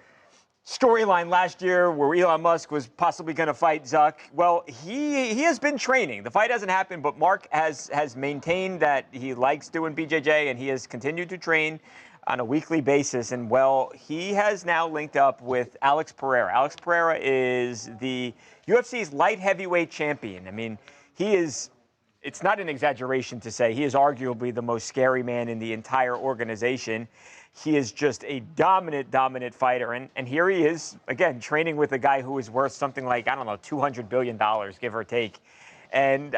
storyline last year where Elon Musk was possibly going to fight Zuck. Well, he has been training. The fight hasn't happened, but Mark has maintained that he likes doing BJJ, and he has continued to train on a weekly basis. And, well, he has now linked up with Alex Pereira. Alex Pereira is the UFC's light heavyweight champion. I mean, he is, it's not an exaggeration to say, he is arguably the most scary man in the entire organization. He is just a dominant fighter. And here he is, again, training with a guy who is worth something like, I don't know, $200 billion, give or take. And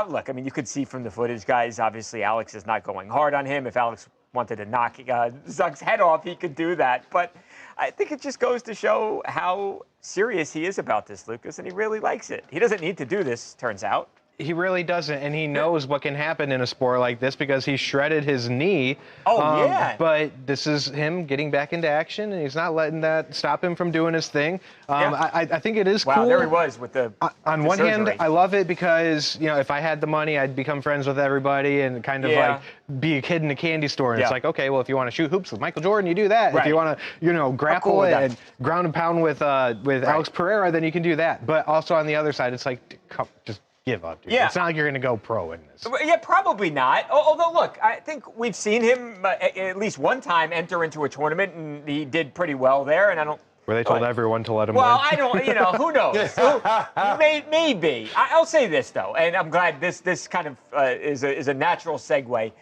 look, I mean, you could see from the footage, guys, obviously Alex is not going hard on him. If Alex wanted to knock Zuck's head off, he could do that. But I think it just goes to show how serious he is about this, Lucas, and he really likes it. He doesn't need to do this, turns out. He really doesn't, and he knows what can happen in a sport like this because he shredded his knee. Oh, yeah. But this is him getting back into action, and he's not letting that stop him from doing his thing. I think it is cool. Wow, there he was with the On one hand, I love it because, you know, if I had the money, I'd become friends with everybody and kind of like be a kid in a candy store. And it's like, okay, well, if you want to shoot hoops with Michael Jordan, you do that. If you want to, you know, grapple and ground and pound with Alex Pereira, then you can do that. But also on the other side, it's like, just give up, dude. Yeah. It's not like you're going to go pro in this. Yeah, probably not. Although, look, I think we've seen him at least one time enter into a tournament, and he did pretty well there. And I don't. Where they told everyone to let him win. Well, I don't. You know, who knows? Maybe. I'll say this though, and I'm glad this kind of is a natural segue.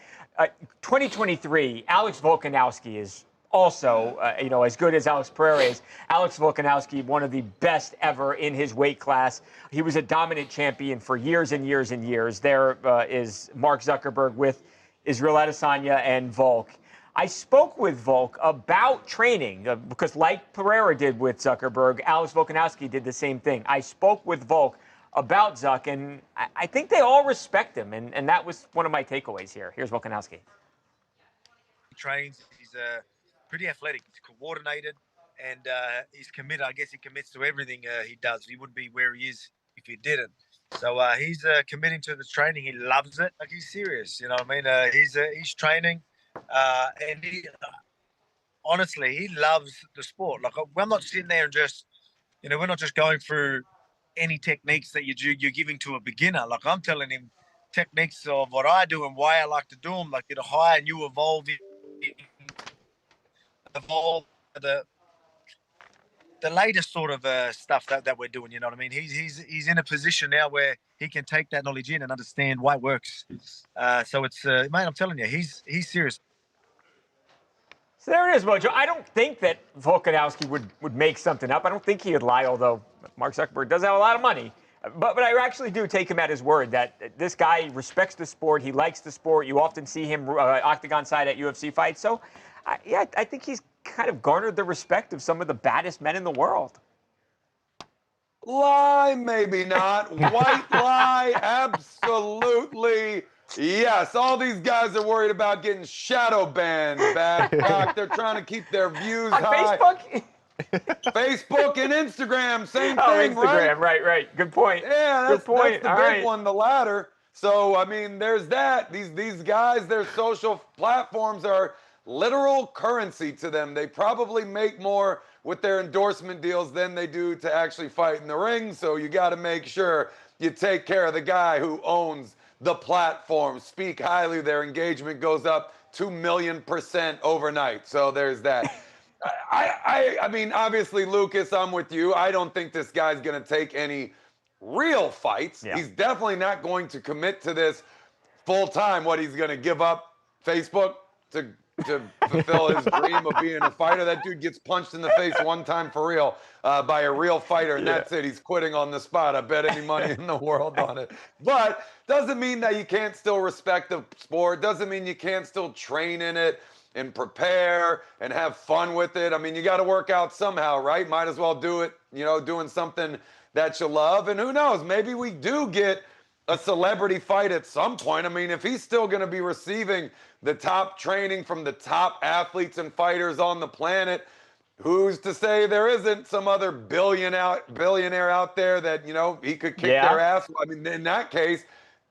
2023, Alex Volkanovski is also, you know, as good as Alex Pereira is. Alex Volkanovski, one of the best ever in his weight class. He was a dominant champion for years and years and years. There is Mark Zuckerberg with Israel Adesanya and Volk. I spoke with Volk about training because, like Pereira did with Zuckerberg, Alex Volkanovski did the same thing. I spoke with Volk about Zuck, and I think they all respect him, and that was one of my takeaways here. Here's Volkanovski. He trains. He's pretty athletic. He's coordinated, and he's committed. I guess he commits to everything he does. He wouldn't be where he is if he didn't. So he's committing to the training. He loves it. Like, he's serious. You know what I mean? He's training, and honestly, he loves the sport. Like, we're not sitting there and just, you know, we're not just going through any techniques that you're giving to a beginner. Like, I'm telling him techniques of what I do and why I like to do them. Like, the higher you evolve the latest sort of stuff that we're doing, you know what I mean? He's in a position now where he can take that knowledge in and understand why it works. So it's, mate, I'm telling you, he's serious. So there it is, Mojo. I don't think that Volkanovski would make something up. I don't think he would lie, although Mark Zuckerberg does have a lot of money. But I actually do take him at his word that this guy respects the sport. He likes the sport. You often see him octagon side at UFC fights. So, I think he's kind of garnered the respect of some of the baddest men in the world. Lie, maybe not. White lie, absolutely. Yes, all these guys are worried about getting shadow banned, Babcock. They're trying to keep their views on high. Facebook? Facebook and Instagram, same oh, thing, Instagram, right. Good point. Yeah, that's the All big right. one, the latter. So, I mean, there's that. These guys, their social platforms are literal currency to them. They probably make more with their endorsement deals than they do to actually fight in the ring. So you got to make sure you take care of the guy who owns the platform. Speak highly. Their engagement goes up 2,000,000% overnight. So there's that. I mean, obviously, Lucas, I'm with you. I don't think this guy's going to take any real fights. Yeah. He's definitely not going to commit to this full time. What, he's going to give up Facebook to fulfill his dream of being a fighter? That dude gets punched in the face one time for real by a real fighter, and that's it. He's quitting on the spot. I bet any money in the world on it. But doesn't mean that you can't still respect the sport. Doesn't mean you can't still train in it and prepare and have fun with it. I mean, you got to work out somehow, right? Might as well do it, you know, doing something that you love. And who knows, maybe we do get a celebrity fight at some point. I mean, if he's still going to be receiving the top training from the top athletes and fighters on the planet, who's to say there isn't some other billionaire out there that, you know, he could kick Yeah. their ass? I mean, in that case,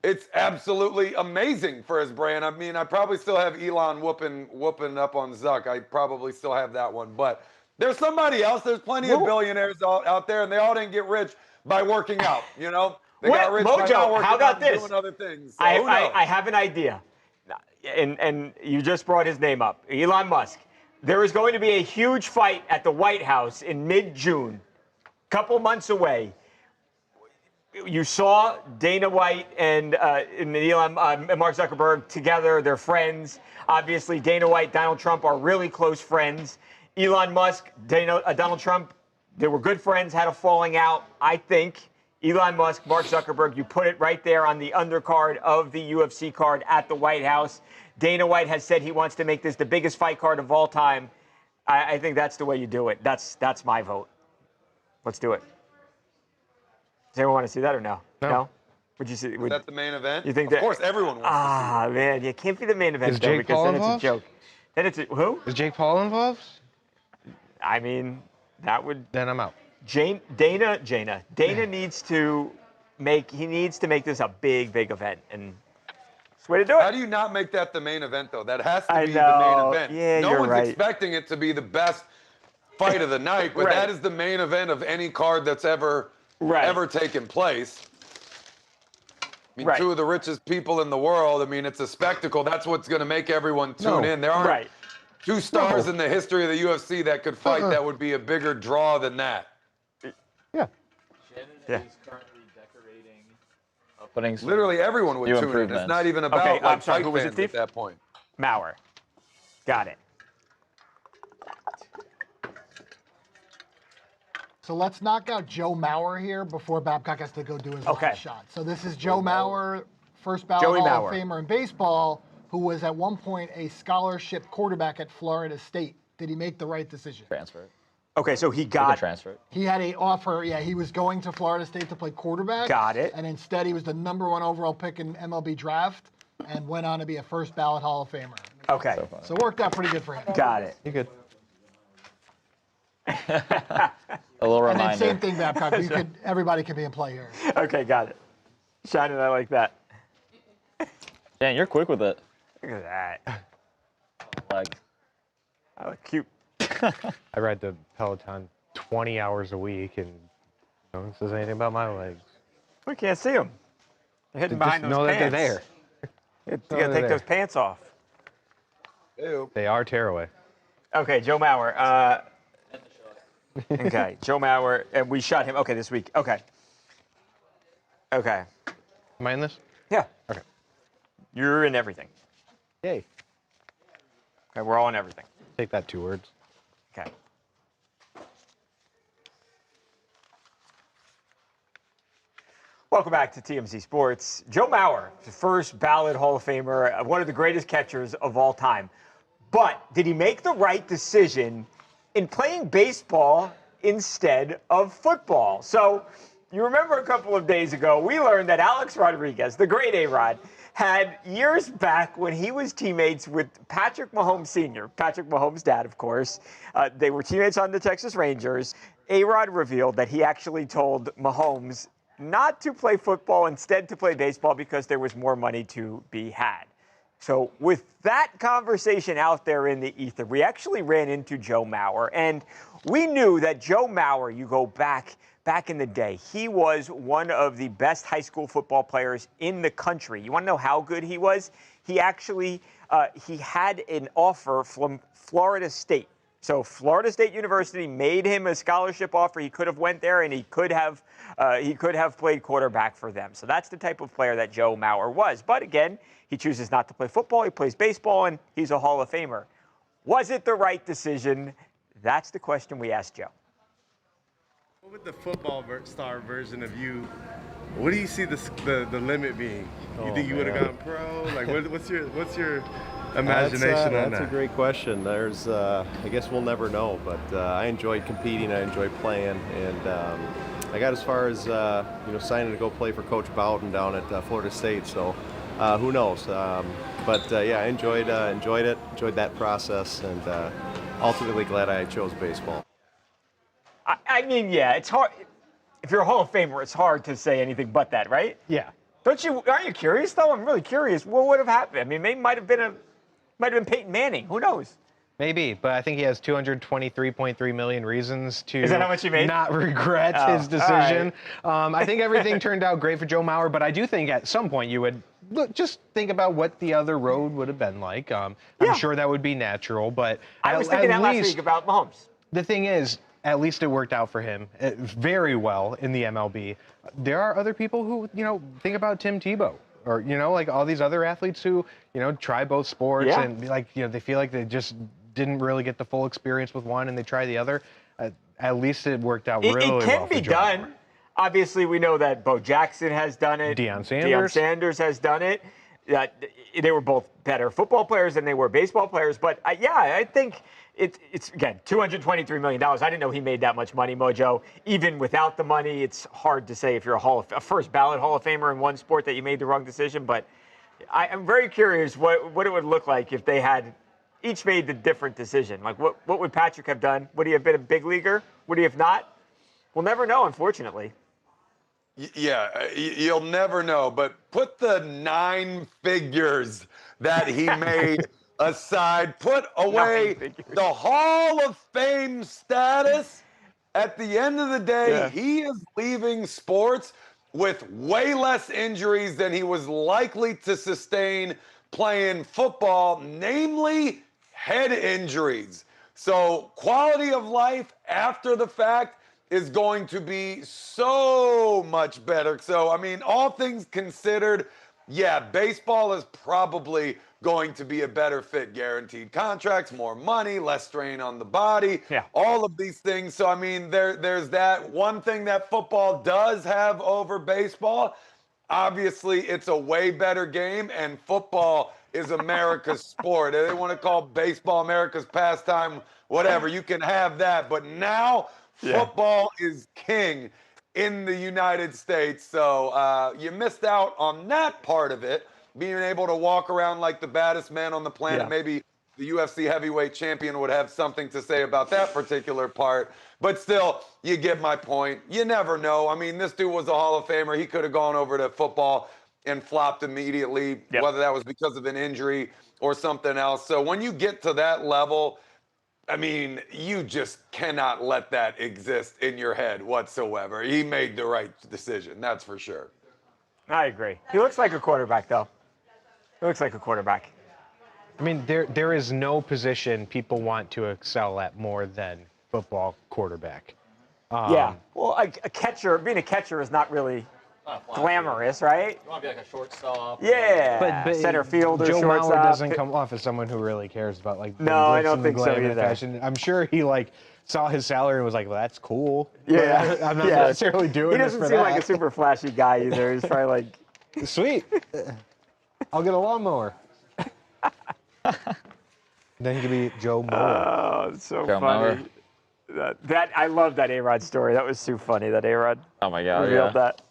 it's absolutely amazing for his brand. I mean, I probably still have Elon whooping up on Zuck. I probably still have that one. But there's somebody else. There's plenty of billionaires out there, and they all didn't get rich by working out, you know? They got rich by not Mojo, working how about out and this? doing other things. So who knows? I have an idea, and you just brought his name up, Elon Musk. There is going to be a huge fight at the White House in mid-June, couple months away. You saw Dana White and Mark Zuckerberg together. They're friends. Obviously, Dana White, Donald Trump are really close friends. Elon Musk, Donald Trump, they were good friends, had a falling out. I think Elon Musk, Mark Zuckerberg, you put it right there on the undercard of the UFC card at the White House. Dana White has said he wants to make this the biggest fight card of all time. I think that's the way you do it. That's my vote. Let's do it. Does anyone want to see that or no? No? Would you see? Is that the main event? You think of course, everyone wants to see it. Man, you can't be the main event Is though, Jake because Paul then involved? it's a joke. Then it's who? Is Jake Paul involved? I mean, that would. Then I'm out. Dana needs to make this a big event, and that's the way to do it. How do you not make that the main event, though? That has to be the know. main event. Yeah, no you're one's right. expecting it to be the best fight of the night, but Right. that is the main event of any card that's ever taken place. I mean, Right. two of the richest people in the world. I mean, it's a spectacle. That's what's going to make everyone tune in. There aren't two stars in the history of the UFC that could fight that would be a bigger draw than that. Yeah. Shannon is currently decorating, putting some Literally everyone would new tune in. improvements. It's not even about Okay, I'm like sorry, fight who was it, fans Thief? at that point. Maurer. Got it. So let's knock out Joe Maurer here before Babcock has to go do his last shot. So this is Joe Maurer, first ballot Joey Hall Maurer. of Famer in baseball, who was at one point a scholarship quarterback at Florida State. Did he make the right decision? transfer. Okay, so he He can got transfer. He had an offer. Yeah, he was going to Florida State to play quarterback. Got it. And instead, he was the #1 overall pick in MLB draft and went on to be a first ballot Hall of Famer. Okay. So it worked out pretty good for him. Got it. You good? A little And then reminder. same thing, Babcock. Everybody can be in play here. Okay, got it. Shannon, I like that. Dan, you're quick with it. Look at that. Like, I look cute. I ride the Peloton 20 hours a week, and no one says anything about my legs. We can't see them. They're hidden behind Just those know pants. that they're there. You know gotta they're take there. those pants off. Ew. They are tearaway. Okay, Joe Maurer. Okay, Joe Maurer, and we shot him. Okay, this week. Okay. Okay. Am I in this? Yeah. Okay. You're in everything. Yay. Okay, we're all in everything. Take that 2 words. Okay. Welcome back to TMZ Sports. Joe Maurer, the first ballot Hall of Famer, one of the greatest catchers of all time. But did he make the right decision in playing baseball instead of football? So you remember a couple of days ago, we learned that Alex Rodriguez, the great A-Rod, had years back when he was teammates with Patrick Mahomes Sr., Patrick Mahomes' dad, of course. They were teammates on the Texas Rangers. A-Rod revealed that he actually told Mahomes not to play football, instead to play baseball because there was more money to be had. So with that conversation out there in the ether, we actually ran into Joe Maurer, and we knew that Joe Maurer, you go back in the day, he was one of the best high school football players in the country. You want to know how good he was? He actually, he had an offer from Florida State. So Florida State University made him a scholarship offer. He could have went there, and he could have played quarterback for them. So that's the type of player that Joe Maurer was. But again, he chooses not to play football. He plays baseball, and he's a Hall of Famer. Was it the right decision? That's the question we asked Joe. What would the football star version of you, what do you see the limit being? You think you would have gone pro? Like, what's your imagination on that? That's a great question. There's, I guess we'll never know, but I enjoyed competing. I enjoyed playing, and I got as far as signing to go play for Coach Bowden down at Florida State. So who knows? But yeah, I enjoyed it. Enjoyed that process, and ultimately glad I chose baseball. I mean, yeah, it's hard. If you're a Hall of Famer, it's hard to say anything but that, right? Yeah. Aren't you curious though? I'm really curious. What would have happened? I mean, maybe might have been Peyton Manning. Who knows? Maybe, but I think he has 223.3 million reasons to Is that how much he made? not regret his decision. I think everything turned out great for Joe Mauer, but I do think at some point you would just think about what the other road would have been like. I'm sure that would be natural, but I was thinking that last week about Mahomes. The thing is, at least it worked out for him very well in the MLB. There are other people who, think about Tim Tebow or, like all these other athletes who, try both sports and they feel like they just didn't really get the full experience with one and they try the other. At least it worked out really well. It can be done. Obviously, we know that Bo Jackson has done it. Deion Sanders has done it. They were both better football players than they were baseball players. But I think it's again, $223 million. I didn't know he made that much money, Mojo. Even without the money, it's hard to say if you're a first ballot Hall of Famer in one sport that you made the wrong decision. But I'm very curious what it would look like if they had each made the different decision. Like what would Patrick have done? Would he have been a big leaguer? Would he have not? We'll never know, unfortunately. Yeah, you'll never know. But put the 9 figures that he made aside. Put away the Hall of Fame status. At the end of the day, he is leaving sports with way less injuries than he was likely to sustain playing football, namely head injuries. So quality of life after the fact is going to be so much better. So, I mean, all things considered, yeah, baseball is probably going to be a better fit. Guaranteed contracts, more money, less strain on the body, all of these things. So, I mean, there's that. One thing that football does have over baseball, obviously, it's a way better game, and football is America's sport. They want to call baseball America's pastime, whatever. You can have that. But now football is king in the United States. So you missed out on that part of it, being able to walk around like the baddest man on the planet. Maybe the UFC heavyweight champion would have something to say about that particular part. But still, you get my point. You never know. I mean, this dude was a Hall of Famer. He could have gone over to football and flopped immediately, whether that was because of an injury or something else. So when you get to that level, I mean, you just cannot let that exist in your head whatsoever. He made the right decision, that's for sure. I agree. He looks like a quarterback, though. He looks like a quarterback. I mean, there is no position people want to excel at more than football quarterback. Well, a catcher, being a catcher is not really glamorous, right? You want to be like a shortstop. Yeah, but center fielder, Joe shortstop. Mauer doesn't come off as someone who really cares about like no, I don't think so either. Fashion. I'm sure he saw his salary and was like, "Well, that's cool." Yeah, but I'm not necessarily doing. He doesn't seem like a super flashy guy either. He's probably like, sweet. I'll get a lawnmower. Then he could be Joe Mauer. Oh, it's so funny. That I love that A-Rod story. That was too funny. That A-Rod. Oh my God, revealed that.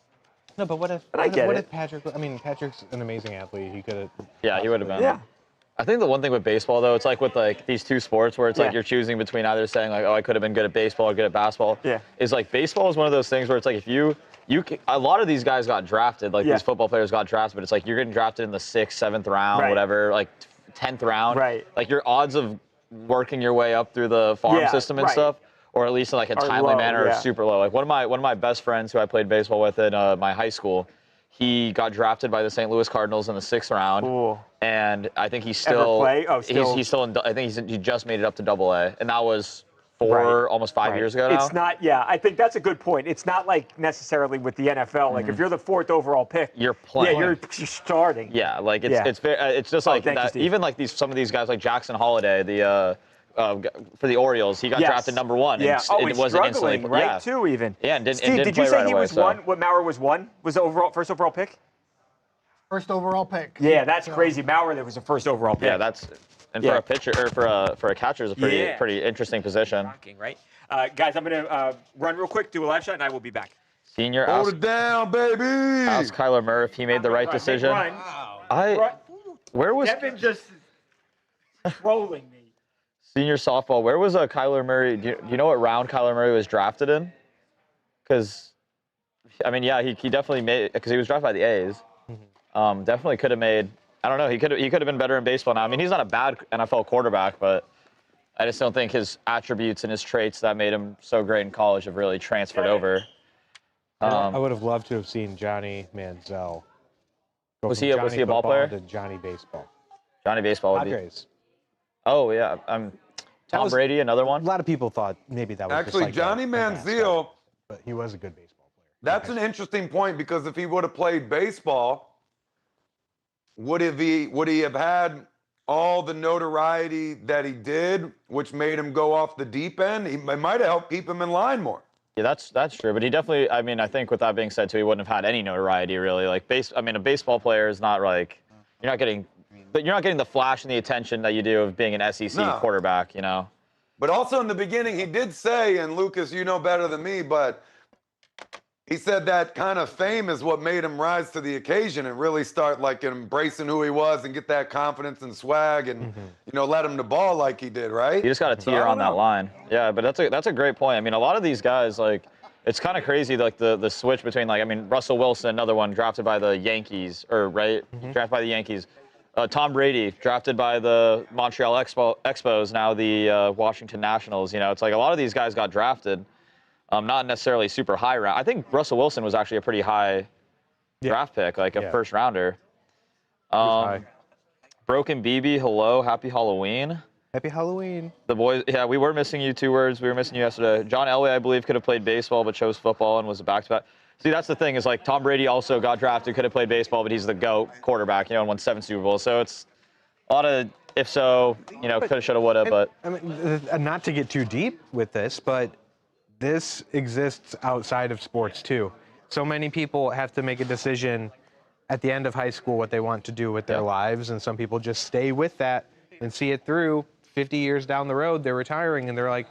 No, but what if Patrick? I mean, Patrick's an amazing athlete. He could have. Yeah, he would have been. Yeah. I think the one thing with baseball, though, it's like with these two sports where it's like you're choosing between either saying like, oh, I could have been good at baseball or good at basketball. Yeah. Is like baseball is one of those things where it's like if you a lot of these guys got drafted, like these football players got drafted, but it's like you're getting drafted in the 6th, 7th round, whatever, like 10th round. Right. Like your odds of working your way up through the farm system and stuff, or at least in like a timely manner, are super low. Like one of my best friends who I played baseball with in my high school, he got drafted by the St. Louis Cardinals in the 6th round. Ooh. And I think he's still he's still in. I think he just made it up to AA, and that was almost 5 years ago now. It's not. Yeah, I think that's a good point. It's not like necessarily with the NFL. Like if you're the 4th overall pick, you're playing. Yeah, you're starting. Yeah, like it's just like that. Even like some of these guys like Jackson Holiday, for the Orioles, he got drafted number 1. Yeah, and it wasn't instantly, right? Two even. Yeah, and didn't. Steve, and didn't did you play say right he away, was one? What Mauer was one? Was the first overall pick? First overall pick. Yeah, that's crazy. Mauer, that was the first overall pick. Yeah, for a pitcher or for a catcher is a pretty interesting position. Shocking, right? Guys, I'm gonna run real quick, do a live shot, and I will be back. Senior, hold it down, baby. Ask Kyler Murray if he made the right decision. Where was Devin just trolling me? Senior softball. Where was Kyler Murray? Do you know what round Kyler Murray was drafted in? Because, I mean, yeah, he definitely made, because he was drafted by the A's. Definitely could have made, I don't know, he could have been better in baseball now. I mean, he's not a bad NFL quarterback, but I just don't think his attributes and his traits that made him so great in college have really transferred over. I would have loved to have seen Johnny Manziel. Was he a ball player? To Johnny Baseball. Johnny Baseball would Padres. Oh, yeah. Tom Brady, another one? A lot of people thought maybe that was Actually, just like Johnny Manziel, but he was a good baseball player. That's an interesting point, because if he would have played baseball, would he have had all the notoriety that he did, which made him go off the deep end? It might have helped keep him in line more. Yeah, that's true. But he definitely, I mean, I think with that being said, too, he wouldn't have had any notoriety, really. Like, I mean, a baseball player is not like, you're not getting the flash and the attention that you do of being an SEC quarterback, you know? But also in the beginning, he did say, and Lucas, you know better than me, but he said that kind of fame is what made him rise to the occasion and really start like embracing who he was and get that confidence and swag and, you know, let him the ball like he did, right? You just got to teeter on that line. Yeah, but that's a great point. I mean, a lot of these guys, like, it's kind of crazy, like the switch between, like, I mean, Russell Wilson, another one drafted by the Yankees, drafted by the Yankees. Tom Brady, drafted by the Montreal Expos, now the Washington Nationals. You know, it's like a lot of these guys got drafted, not necessarily super high round. I think Russell Wilson was actually a pretty high draft pick, like a first rounder. Broken BB, hello, happy Halloween. Happy Halloween. The boys, yeah, we were missing you 2 words. We were missing you yesterday. John Elway, I believe, could have played baseball but chose football and was a back-to-back. See, that's the thing, is like Tom Brady also got drafted, could have played baseball, but he's the GOAT quarterback, you know, and won 7 Super Bowls. So it's a lot of if so, you know, coulda, shoulda, woulda, but. I mean, not to get too deep with this, but this exists outside of sports too. So many people have to make a decision at the end of high school what they want to do with their lives, and some people just stay with that and see it through. 50 years down the road, they're retiring, and they're like,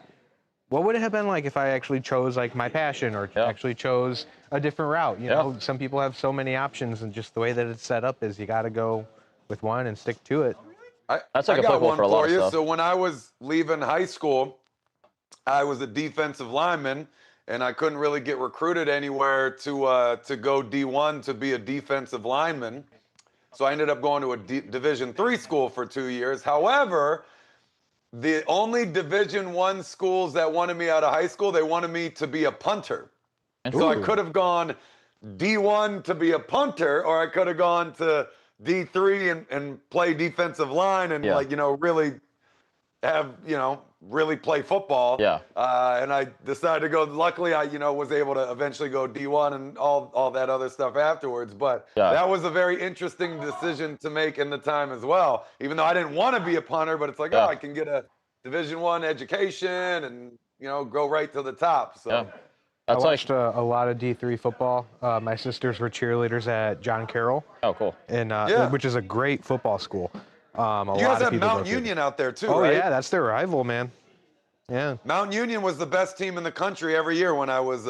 what would it have been like if I actually chose like my passion or actually chose a different route? You know, some people have so many options, and just the way that it's set up is you got to go with one and stick to it. That's like I got one for a lot of you. stuff. So when I was leaving high school, I was a defensive lineman, and I couldn't really get recruited anywhere to go D1 to be a defensive lineman. So I ended up going to a Division III school for 2 years. However, the only Division I schools that wanted me out of high school, they wanted me to be a punter. So I could have gone D1 to be a punter, or I could have gone to D3 and play defensive line and like, you know, really have, you know, really play football. Yeah. And I decided to go. Luckily, I, you know, was able to eventually go D1 and all that other stuff afterwards. But that was a very interesting decision to make in the time as well. Even though I didn't want to be a punter, but it's like, oh, I can get a Division I education and, you know, go right to the top. So. I watched a lot of D3 football. My sisters were cheerleaders at John Carroll. Oh, cool. And which is a great football school. You guys have Mount Union out there too, right? Oh yeah, that's their rival, man. Yeah. Mount Union was the best team in the country every year when I was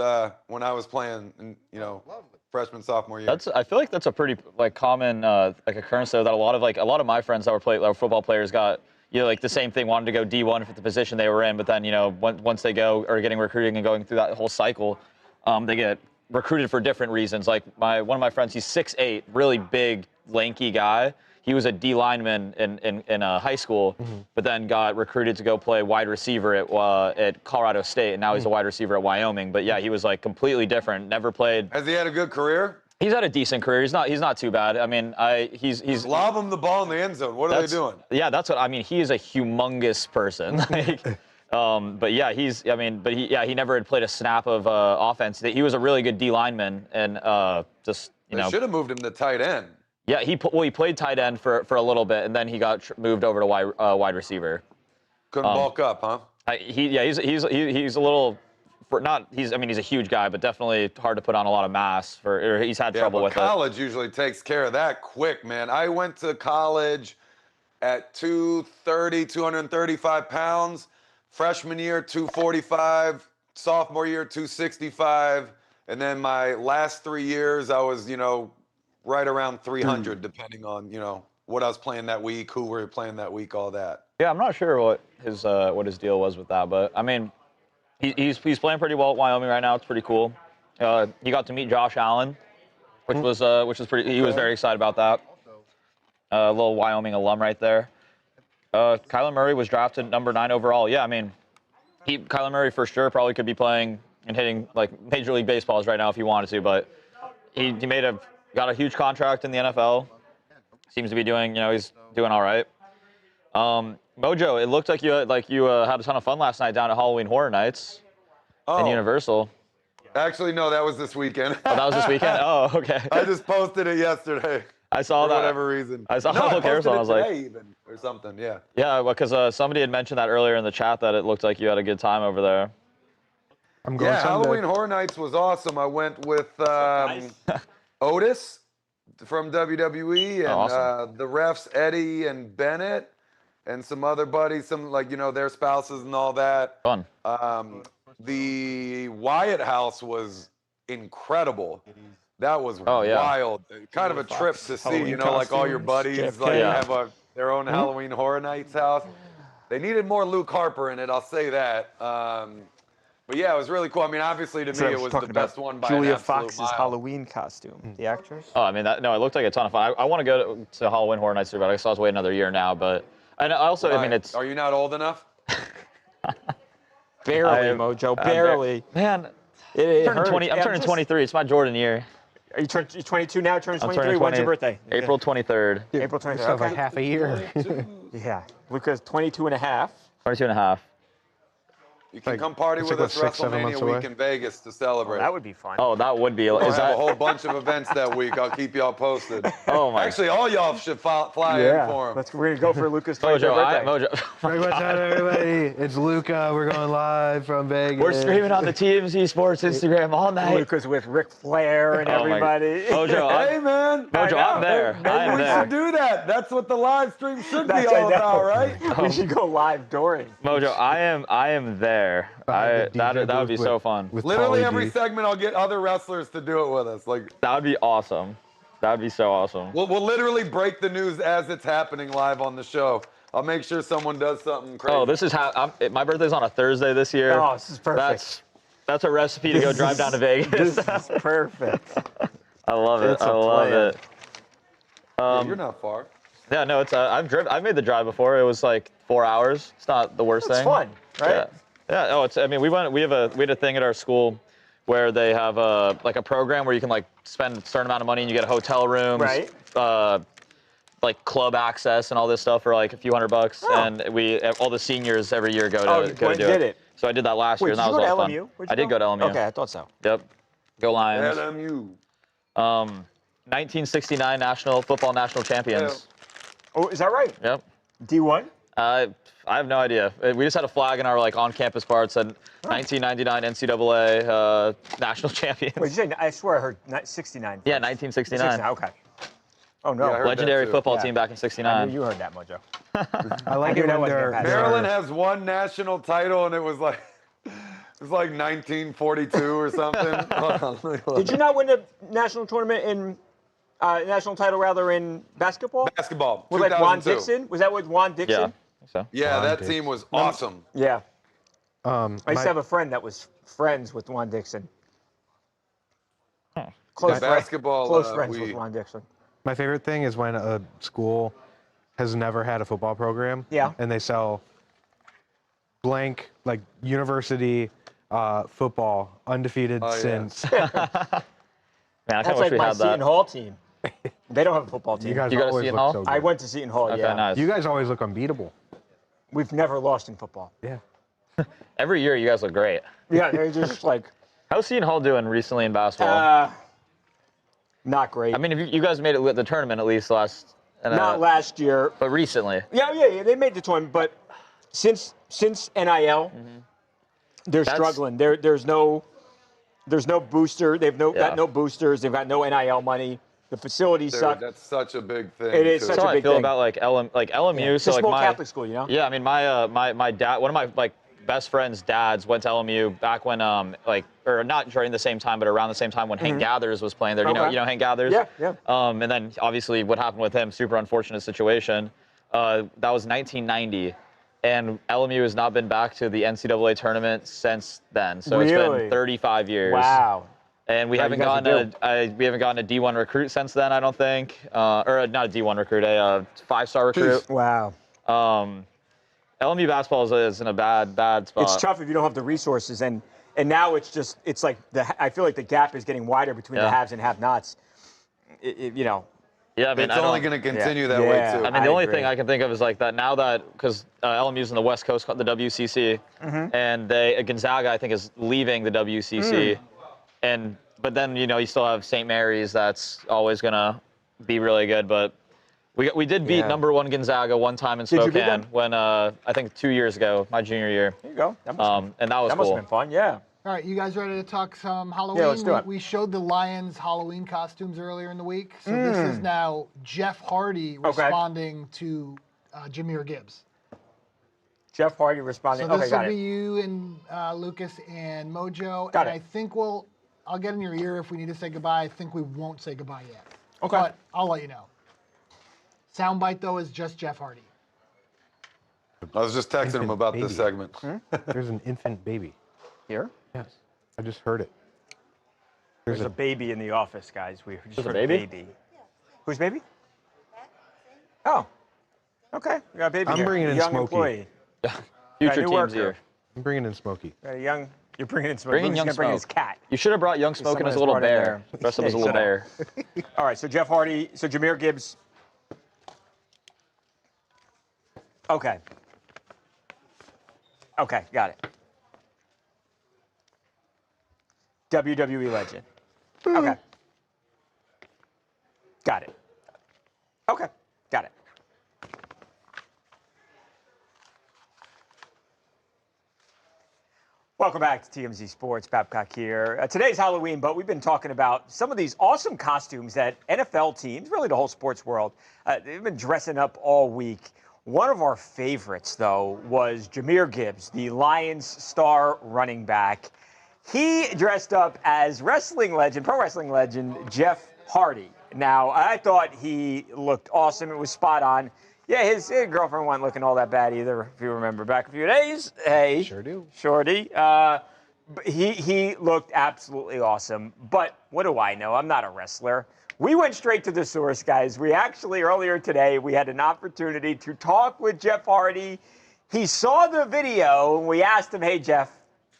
playing, you know, freshman, sophomore year. I feel like that's a pretty like common like occurrence though, that a lot of my friends that were football players got, you know, like the same thing, wanted to go D1 for the position they were in, but then, you know, once they go or getting recruiting and going through that whole cycle, they get recruited for different reasons. Like one of my friends, he's 6'8", really big, lanky guy. He was a D lineman in high school, but then got recruited to go play wide receiver at Colorado State, and now he's a wide receiver at Wyoming. But yeah, he was like completely different. Never played. Has he had a good career? He's had a decent career. He's not too bad. I mean, he's lob him the ball in the end zone. What are they doing? Yeah, that's what I mean. He is a humongous person. Like, but yeah, he never had played a snap of offense. He was a really good D lineman, and just you know. They should have moved him to tight end. Yeah, he played tight end for a little bit, and then he got moved over to wide receiver. Couldn't bulk up, huh? He's a little. He's a huge guy, but definitely hard to put on a lot of mass. He's had trouble with college usually takes care of that quick, man. I went to college at 235 pounds. Freshman year, 245. Sophomore year, 265. And then my last 3 years, I was, you know, right around 300, depending on, you know, what I was playing that week, who we were playing that week, all that. Yeah, I'm not sure what his deal was with that, but I mean, he's playing pretty well at Wyoming right now. It's pretty cool. He got to meet Josh Allen, which was pretty. He was very excited about that. A little Wyoming alum right there. Kyler Murray was drafted number 9 overall. Yeah, I mean, Kyler Murray for sure probably could be playing and hitting like Major League Baseballs right now if he wanted to, but he got a huge contract in the NFL. Seems to be doing, he's doing all right. Mojo, it looked like you had a ton of fun last night down at Halloween Horror Nights in Universal. Actually, no, that was this weekend. Oh, that was this weekend? Oh, okay. I just posted it yesterday. I saw that. For whatever reason. I saw no, a whole carousel. I was like, even, or something, yeah. Yeah, because somebody had mentioned that earlier in the chat that it looked like you had a good time over there. I'm going Halloween Horror Nights was awesome. I went with Otis from WWE and awesome. The refs Eddie and Bennett and some other buddies, their spouses and all that. Fun. The Wyatt House was incredible. That was wild. Kind of a trip to see, like all your buddies have their own Halloween Horror Nights house. They needed more Luke Harper in it, I'll say that. But yeah, it was really cool. I mean, obviously to me, it was the best one by Julia an absolute Fox's mile. Halloween costume, the actress. Oh, I mean, it looked like a ton of fun. I want to go to Halloween Horror Nights, but I guess I'll wait another year now. And also, I mean, it's. Are you not old enough? Barely, Mojo, barely. Man, I'm I'm turning 23. It's my Jordan year. Are you 22 now? Turning 23. When's your birthday? April 23rd. April 23rd. Still have like half a year. Yeah, Luca's 22 and a half. 22 and a half. You can come party with us 6-7 months WrestleMania away. week in Vegas to celebrate. That would be fun. Oh, that would be. We'll have a whole bunch of events that week. I'll keep y'all posted. Oh my. Actually, all y'all should fly in for him. We're gonna go for Luca's 23rd birthday. Mojo. What's up, everybody? It's Luca. We're going live from Vegas. We're streaming on the TMZ Sports Instagram all night. Luca's with Ric Flair and everybody. Mojo, Hey, man. Mojo, I'm there. Maybe we should do that. That's what the live stream should be all about, right? We should go live during. Mojo, I am there. That would be so fun. Literally every segment, I'll get other wrestlers to do it with us. That would be awesome. That would be so awesome. We'll literally break the news as it's happening live on the show. I'll make sure someone does something crazy. Oh, this is my birthday's on a Thursday this year. Oh, this is perfect. That's a recipe to go drive down to Vegas. This is perfect. I love it. I love it. You're not far. Yeah, no, it's I've made the drive before. It was like 4 hours. It's not the worst thing. It's fun, right? Yeah. Yeah. Oh, I mean, we had a thing at our school where they have a program where you can spend a certain amount of money and you get a hotel room, right? Like club access and all this stuff for like a few $100, and all the seniors every year go to do it. So I did that last year, and that was a lot of fun. I did go to LMU. Okay, I thought so. Yep. Go Lions. LMU. 1969 football national champions. Yeah. Oh, is that right? Yep. D1? I have no idea. We just had a flag in our on-campus bar. It said 1999 NCAA national champions. Wait, did you say? I swear I heard 69. Yeah, 1969. Okay. Oh no. Yeah, legendary football team back in '69. I knew you heard that, Mojo. I like it when they're Maryland has one national title, and it was like 1942 or something. Did you not win the national tournament in national title rather in basketball? Basketball. With Juan Dixon? Was that with Juan Dixon? Yeah. So. Yeah, that team was awesome. Yeah. I used to have a friend that was friends with Juan Dixon. Close friends with Juan Dixon. My favorite thing is when a school has never had a football program. Yeah. And they sell blank university football undefeated since. Man, I That's like my Seton Hall team. They don't have a football team. You guys go to always Seton look Hall? so good. I went to Seton Hall. Okay, Yeah. nice. You guys always look unbeatable. We've never lost in football. Yeah. Every year, you guys look great. Yeah, they're just How's Seton Hall doing recently in basketball? Not great. I mean, if you guys made it the tournament at least last. Not last year. But recently. Yeah, they made the tournament, but since NIL, they're struggling. There's no booster. They've got no boosters. They've got no NIL money. The facilities suck. That's such a big thing. It is such a big thing. I feel about LMU. It's So a small my Catholic school, you know. Yeah, I mean my dad. One of my best friends' dads went to LMU back when, or not during the same time, but around the same time when Hank Gathers was playing there. You know Hank Gathers? Yeah. And then obviously what happened with him, super unfortunate situation. That was 1990. And LMU has not been back to the NCAA tournament since then. So it's been 35 years. Wow. And we haven't gotten a D1 recruit since then, I don't think. Or not a D1 recruit, a 5-star recruit. Wow. LMU basketball is in a bad spot. It's tough if you don't have the resources, and now it's like I feel like the gap is getting wider between the haves and have-nots. You know. Yeah, I mean, it's only going to continue that way too. I mean, the only thing I can think of is like that now that because LMU's in the West Coast, the WCC, and Gonzaga I think is leaving the WCC, but then you still have St. Mary's that's always gonna be really good, but. We did beat number 1 Gonzaga one time in Spokane when I think 2 years ago, my junior year. There you go. And that was that must have been fun. Yeah. All right, you guys ready to talk some Halloween? Yeah, let's do it. We showed the Lions Halloween costumes earlier in the week, so this is now Jeff Hardy responding to Jahmyr Gibbs. Jeff Hardy responding. So this will be you and Lucas and Mojo, and I think I'll get in your ear if we need to say goodbye. I think we won't say goodbye yet. Okay. But I'll let you know. Soundbite, though, is just Jeff Hardy. I was just texting him about this segment. There's an infant baby. Here? Yes. I just heard it. There's a baby in the office, guys. We just heard a baby? Whose baby? Oh. Okay. We got a baby I'm bringing in young Smokey. Employee. Future new team's worker. here. I'm bringing in Smokey. You're bringing in Smokey. Bringing He's young going to bring Smoke. his cat. You should have brought young Smoke as a little bear. Dress him as a little bear. All right, so Jeff Hardy. So Jahmyr Gibbs. Okay. Okay, got it. WWE legend. Okay. Got it. Okay, got it. Welcome back to TMZ Sports. Babcock here. Today's Halloween, but we've been talking about some of these awesome costumes that NFL teams, really the whole sports world, they've been dressing up all week. One of our favorites, though, was Jahmyr Gibbs, the Lions star running back. He dressed up as wrestling legend, pro wrestling legend, Jeff Hardy. Now, I thought he looked awesome. It was spot on. Yeah, his girlfriend wasn't looking all that bad either, if you remember back a few days. Hey. Sure do. Shorty. He looked absolutely awesome. But what do I know? I'm not a wrestler. We went straight to the source, guys. We actually, earlier today, we had an opportunity to talk with Jeff Hardy. He saw the video, and we asked him, hey, Jeff,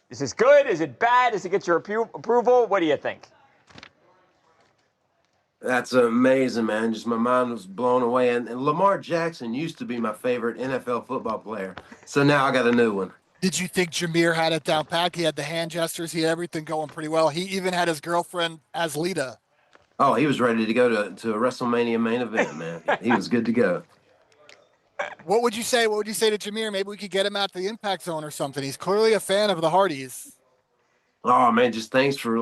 is this good? Is it bad? Does it get your approval? What do you think? That's amazing, man. Just my mind was blown away. And Lamar Jackson used to be my favorite NFL football player. So now I got a new one. Did you think Jahmyr had it down pat? He had the hand gestures. He had everything going pretty well. He even had his girlfriend as Lita. Oh, he was ready to go to a WrestleMania main event, man. He was good to go. What would you say? What would you say to Jahmyr? Maybe we could get him out to the Impact Zone or something. He's clearly a fan of the Hardys. Oh, man, just thanks for,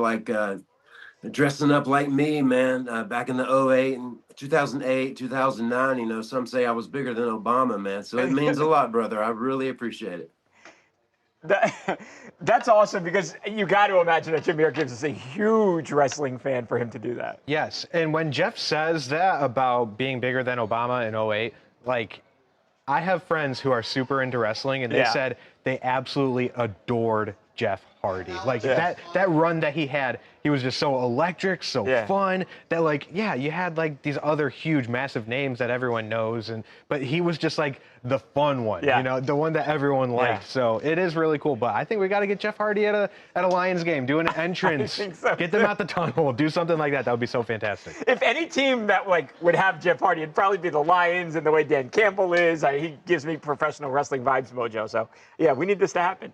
dressing up like me, man. Back in the 08 and 2008, 2009, some say I was bigger than Obama, man. So it means a lot, brother. I really appreciate it. That's awesome because you got to imagine that Jahmyr Gibbs is a huge wrestling fan for him to do that. Yes, and when Jeff says that about being bigger than Obama in 08, I have friends who are super into wrestling, and they said they absolutely adored Jeff Hardy. That run that he had, he was just so electric, so fun, that you had these other huge, massive names that everyone knows, but he was just the fun one, the one that everyone liked. So it is really cool. But I think we got to get Jeff Hardy at a Lions game, doing an entrance, get them out the tunnel, do something like that. That would be so fantastic. If any team that would have Jeff Hardy, it'd probably be the Lions, and the way Dan Campbell is, he gives me professional wrestling vibes, Mojo. So yeah, we need this to happen.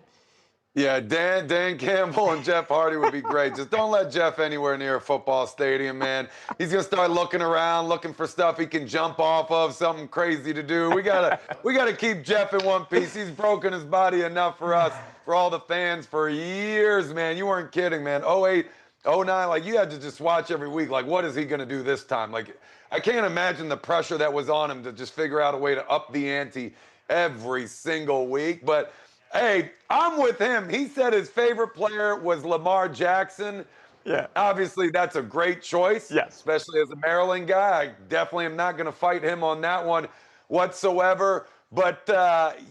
Yeah, Dan Campbell and Jeff Hardy would be great. Just don't let Jeff anywhere near a football stadium, man. He's gonna start looking around, looking for stuff he can jump off of, something crazy to do. We gotta keep Jeff in one piece. He's broken his body enough for us, for all the fans, for years, man. You weren't kidding, man. 08, 09, you had to just watch every week. What is he gonna do this time? I can't imagine the pressure that was on him to just figure out a way to up the ante every single week. But Hey, I'm with him. He said his favorite player was Lamar Jackson. Yeah. Obviously, that's a great choice. Yes. Especially as a Maryland guy. I definitely am not going to fight him on that one whatsoever. But,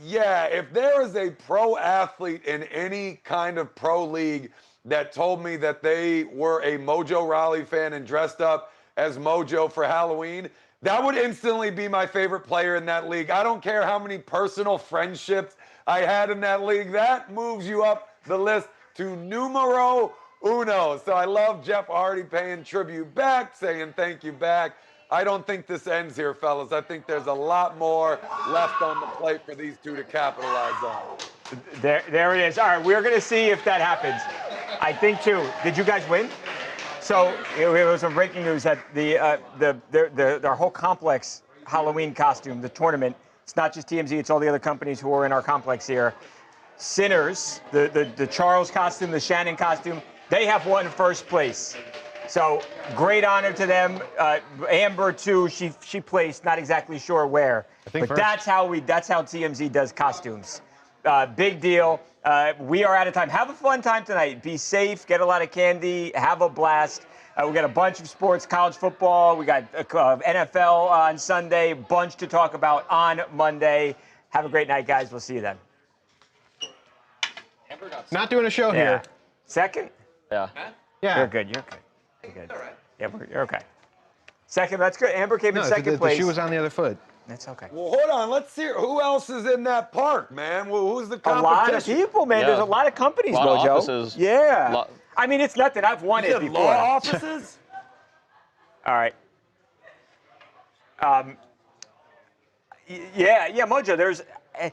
yeah, if there is a pro athlete in any kind of pro league that told me that they were a Mojo Raleigh fan and dressed up as Mojo for Halloween, that would instantly be my favorite player in that league. I don't care how many personal friendships I had in that league. That moves you up the list to numero uno. So I love Jeff Hardy paying tribute back, saying thank you back. I don't think this ends here, fellas. I think there's a lot more left on the plate for these two to capitalize on. There it is. All right, we're going to see if that happens. I think, too. Did you guys win? So it was some breaking news that their whole complex Halloween costume, the tournament, it's not just TMZ, it's all the other companies who are in our complex here. Sinners, the Charles costume, the Shannon costume, they have won first place. So great honor to them. Amber too, she placed, not exactly sure where. But first. That's how TMZ does costumes. Big deal. We are out of time. Have a fun time tonight. Be safe. Get a lot of candy. Have a blast. We got a bunch of sports, college football. We got NFL on Sunday. Bunch to talk about on Monday. Have a great night, guys. We'll see you then. Not doing a show here. Second? Yeah. Yeah. You're good. You're good. You're good. All right. Yeah, you're okay. Second, that's good. Amber came in second place. The shoe was on the other foot. That's okay. Well, hold on. Let's see who else is in that park, man. Well, who's the competition? A lot of people, man. Yeah. There's a lot of companies, a lot Mojo. Of offices. Yeah. I mean, it's nothing. I've won it before. Law offices? All right. Yeah, Mojo. There's, I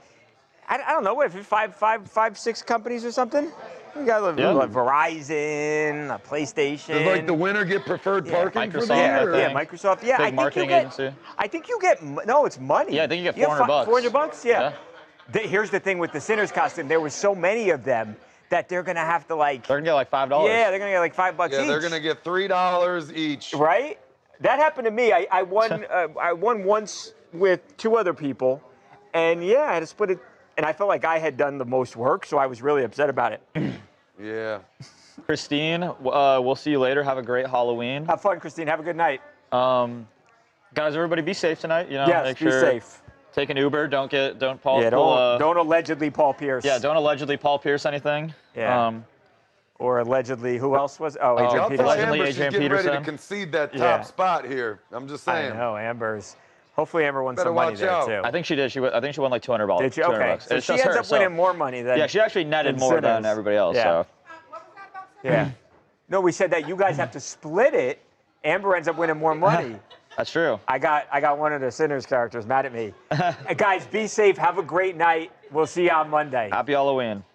don't know, what, five, six companies or something? We got like Verizon, PlayStation. Does like the winner get preferred parking for the year? Yeah, Microsoft. Yeah, Big marketing agency. I think you get, no, it's money. Yeah, I think you get $400. $400, yeah. Here's the thing with the Sinners costume. There were so many of them that they're going to have to like. They're going to get like $5. Yeah, they're going to get like $5 each. Yeah, they're going to get $3 each. Right? That happened to me. I won I won once with two other people, and yeah, I had to split it. And I felt like I had done the most work, so I was really upset about it. Yeah. Christine, we'll see you later. Have a great Halloween. Have fun, Christine. Have a good night. Guys, everybody be safe tonight. You know, yes, make sure be safe. Take an Uber. Don't Paul. Yeah, don't allegedly Paul Pierce. Yeah, don't allegedly Paul Pierce anything. Yeah. Or allegedly, who else was? Oh, Adrian Peterson. Allegedly, Adrian Peterson. Ready to concede that top spot here. I'm just saying. I know, Amber's. Hopefully, Amber won some money there too. I think she did. I think she won like $200. Did she? Okay. So she ends up winning more money than. Yeah, she actually netted more than everybody else. Yeah. So. Yeah. No, we said that you guys have to split it. Amber ends up winning more money. That's true. I got one of the Sinners characters mad at me. Guys, be safe. Have a great night. We'll see you on Monday. Happy Halloween.